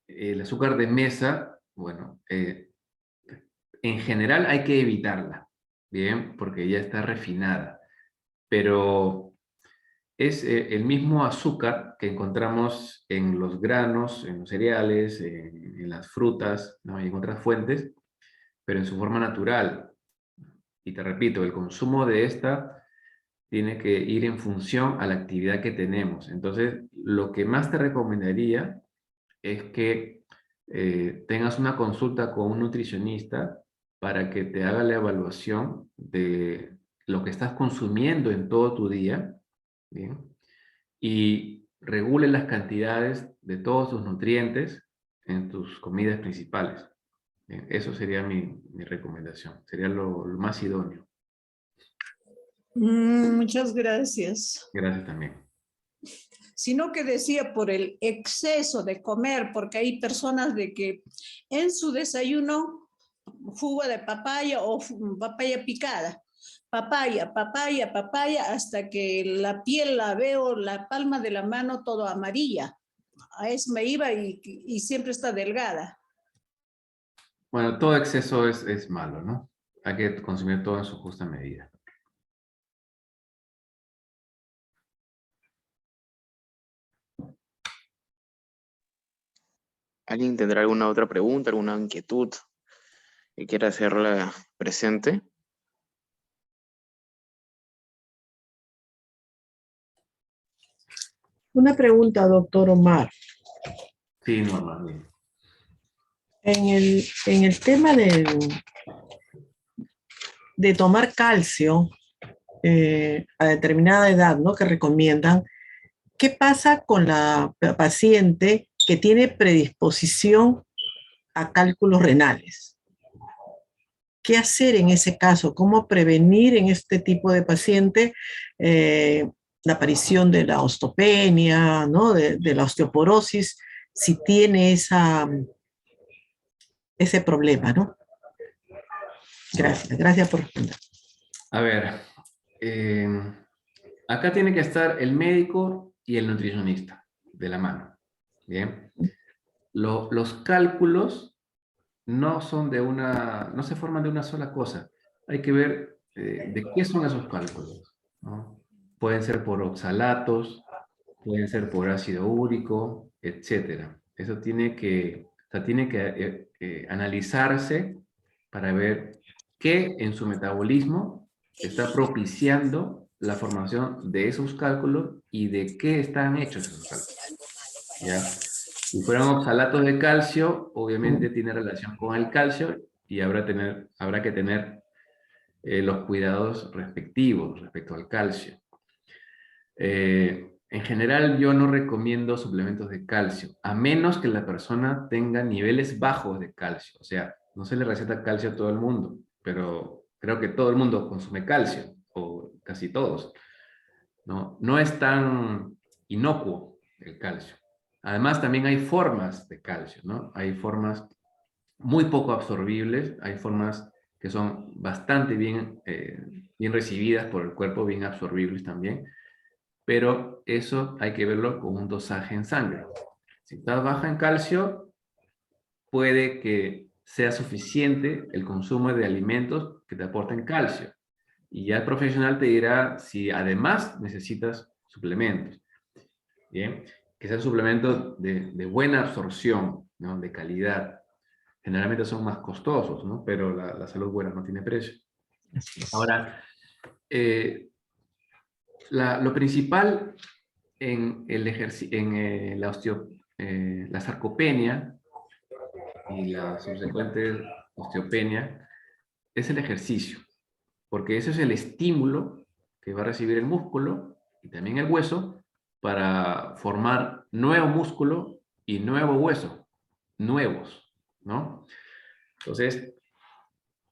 el azúcar de mesa, bueno, en general hay que evitarla, ¿bien? Porque ya está refinada, pero es el mismo azúcar que encontramos en los granos, en los cereales, en las frutas, ¿no? Y en otras fuentes, pero en su forma natural. Y te repito, el consumo de esta tiene que ir en función a la actividad que tenemos. Entonces, lo que más te recomendaría es que tengas una consulta con un nutricionista para que te haga la evaluación de lo que estás consumiendo en todo tu día, ¿bien? Y regule las cantidades de todos tus nutrientes en tus comidas principales. Bien, eso sería mi recomendación, sería lo más idóneo.
Muchas gracias.
Gracias también.
Sino que decía por el exceso de comer, porque hay personas de que en su desayuno jugo de papaya o papaya picada, papaya, papaya, papaya, hasta que la piel la veo, la palma de la mano todo amarilla. A eso me iba y siempre está delgada.
Bueno, todo exceso es malo, ¿no? Hay que consumir todo en su justa medida.
¿Alguien tendrá alguna otra pregunta, alguna inquietud que quiera hacerla presente?
Una pregunta, doctor Omar.
Sí, Norma, bien.
En el tema de tomar calcio a determinada edad, ¿no? Que recomiendan, ¿qué pasa con la paciente que tiene predisposición a cálculos renales? ¿Qué hacer en ese caso? ¿Cómo prevenir en este tipo de paciente la aparición de la osteopenia, ¿no? de la osteoporosis, si tiene ese problema, ¿no? Gracias por responder.
A ver, acá tiene que estar el médico y el nutricionista de la mano. Bien. Los cálculos no se forman de una sola cosa. Hay que ver de qué son esos cálculos, ¿no? Pueden ser por oxalatos, pueden ser por ácido úrico, etc. Eso tiene que analizarse para ver qué en su metabolismo está propiciando la formación de esos cálculos y de qué están hechos esos cálculos, ¿ya? Si fueran oxalatos de calcio, obviamente tiene relación con el calcio y habrá que tener los cuidados respectivos respecto al calcio. En general, yo no recomiendo suplementos de calcio, a menos que la persona tenga niveles bajos de calcio. O sea, no se le receta calcio a todo el mundo, pero creo que todo el mundo consume calcio, o casi todos. No es tan inocuo el calcio. Además, también hay formas de calcio, ¿no? Hay formas muy poco absorbibles, hay formas que son bastante bien recibidas por el cuerpo, bien absorbibles también, pero eso hay que verlo con un dosaje en sangre. Si estás baja en calcio, puede que sea suficiente el consumo de alimentos que te aporten calcio. Y ya el profesional te dirá si además necesitas suplementos. Bien, que sean suplementos de buena absorción, ¿no? De calidad. Generalmente son más costosos, ¿no? Pero la salud buena no tiene precio. Ahora, lo principal en la sarcopenia y la subsecuente osteopenia es el ejercicio, porque ese es el estímulo que va a recibir el músculo y también el hueso para formar nuevo músculo y nuevo hueso, nuevos, ¿no? Entonces,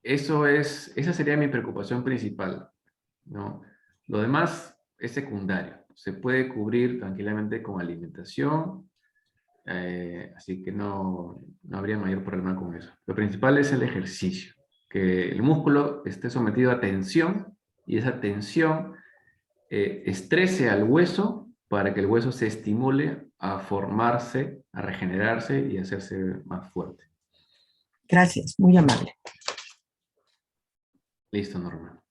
esa sería mi preocupación principal, ¿no? Lo demás es secundario, se puede cubrir tranquilamente con alimentación, así que no habría mayor problema con eso. Lo principal es el ejercicio, que el músculo esté sometido a tensión y esa tensión estrese al hueso para que el hueso se estimule a formarse, a regenerarse y a hacerse más fuerte.
Gracias, muy amable.
Listo, Norma.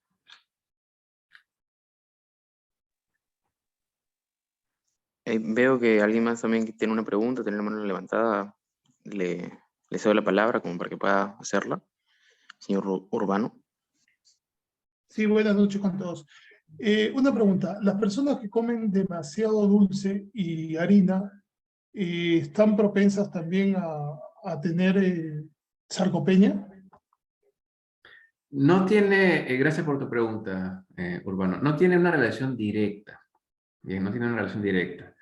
Veo que alguien más también tiene una pregunta, tiene la mano levantada. Le cedo la palabra como para que pueda hacerla. Señor Urbano.
Sí, buenas noches con todos. Una pregunta, ¿las personas que comen demasiado dulce y harina están propensas también a tener sarcopenia?
No tiene, gracias por tu pregunta, Urbano, no tiene una relación directa. Bien, no tiene una relación directa.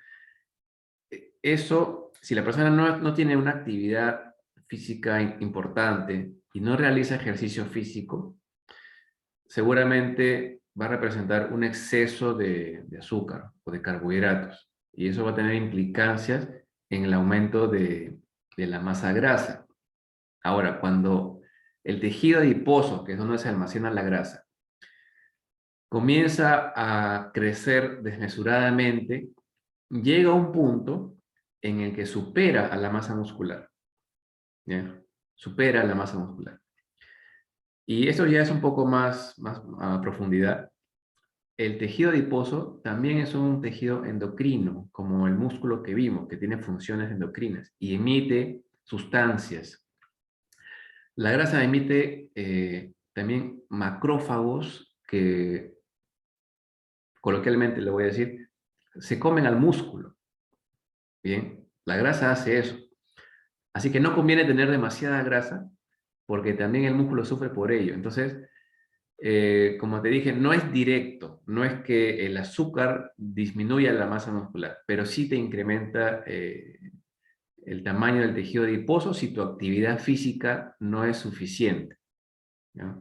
Eso, si la persona no tiene una actividad física importante y no realiza ejercicio físico, seguramente va a representar un exceso de azúcar o de carbohidratos. Y eso va a tener implicancias en el aumento de la masa grasa. Ahora, cuando el tejido adiposo, que es donde se almacena la grasa, comienza a crecer desmesuradamente, llega a un punto en el que supera a la masa muscular. ¿Ya? Supera a la masa muscular. Y esto ya es un poco más a profundidad. El tejido adiposo también es un tejido endocrino, como el músculo que vimos, que tiene funciones endocrinas y emite sustancias. La grasa emite también macrófagos que, coloquialmente le voy a decir, se comen al músculo. Bien, la grasa hace eso. Así que no conviene tener demasiada grasa porque también el músculo sufre por ello. Entonces, como te dije, no es directo, no es que el azúcar disminuya la masa muscular, pero sí te incrementa el tamaño del tejido adiposo si tu actividad física no es suficiente. ¿Ya?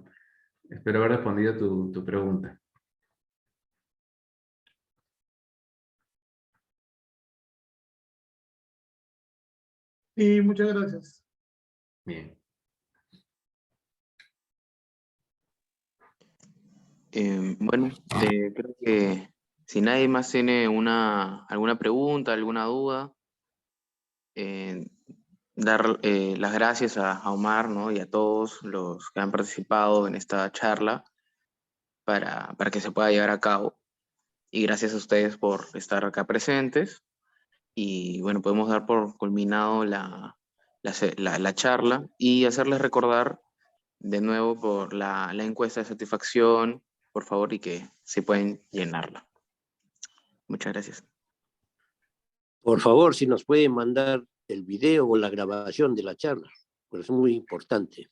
Espero haber respondido tu pregunta.
Y muchas gracias.
Bien.
Bueno, creo que si nadie más tiene alguna pregunta, alguna duda, dar las gracias a Omar, ¿no? Y a todos los que han participado en esta charla para que se pueda llevar a cabo. Y gracias a ustedes por estar acá presentes. Y bueno, podemos dar por culminado la charla y hacerles recordar de nuevo por la encuesta de satisfacción, por favor, y que se pueden llenarla. Muchas gracias.
Por favor, si nos pueden mandar el video o la grabación de la charla, pues es muy importante.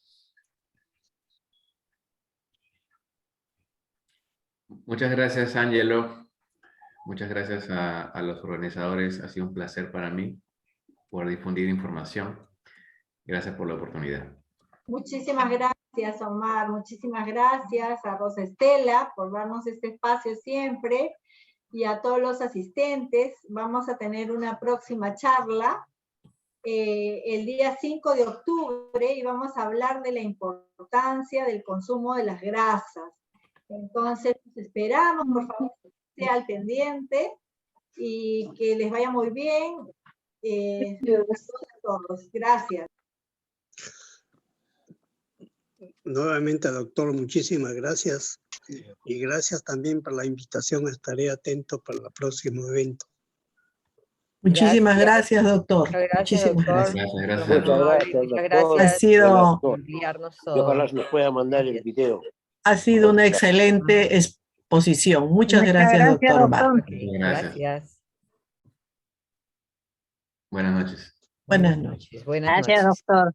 Muchas gracias, Ángelo. Muchas gracias a los organizadores. Ha sido un placer para mí por difundir información. Gracias por la oportunidad.
Muchísimas gracias, Omar. Muchísimas gracias a Rosa Estela por darnos este espacio siempre y a todos los asistentes. Vamos a tener una próxima charla el día 5 de octubre y vamos a hablar de la importancia del consumo de las grasas. Entonces, esperamos, por favor, que esté al pendiente y que les vaya muy bien. A todos. Gracias.
Nuevamente, doctor, muchísimas gracias. Y gracias también por la invitación. Estaré atento para el próximo evento.
Muchísimas gracias, doctor.
Gracias,
Muchísimas
doctor.
gracias.
Gracias.
Muchas gracias,
Muchas
doctor.
gracias
Ha sido-
por enviarnos
Y ojalá
todo.
nos pueda mandar el video.
Ha sido una excelente exposición. Muchas gracias, doctor Omar.
Ok,
Gracias.
gracias.
Buenas noches.
Buenas noches.
Buenas
Gracias,
noches.
doctor.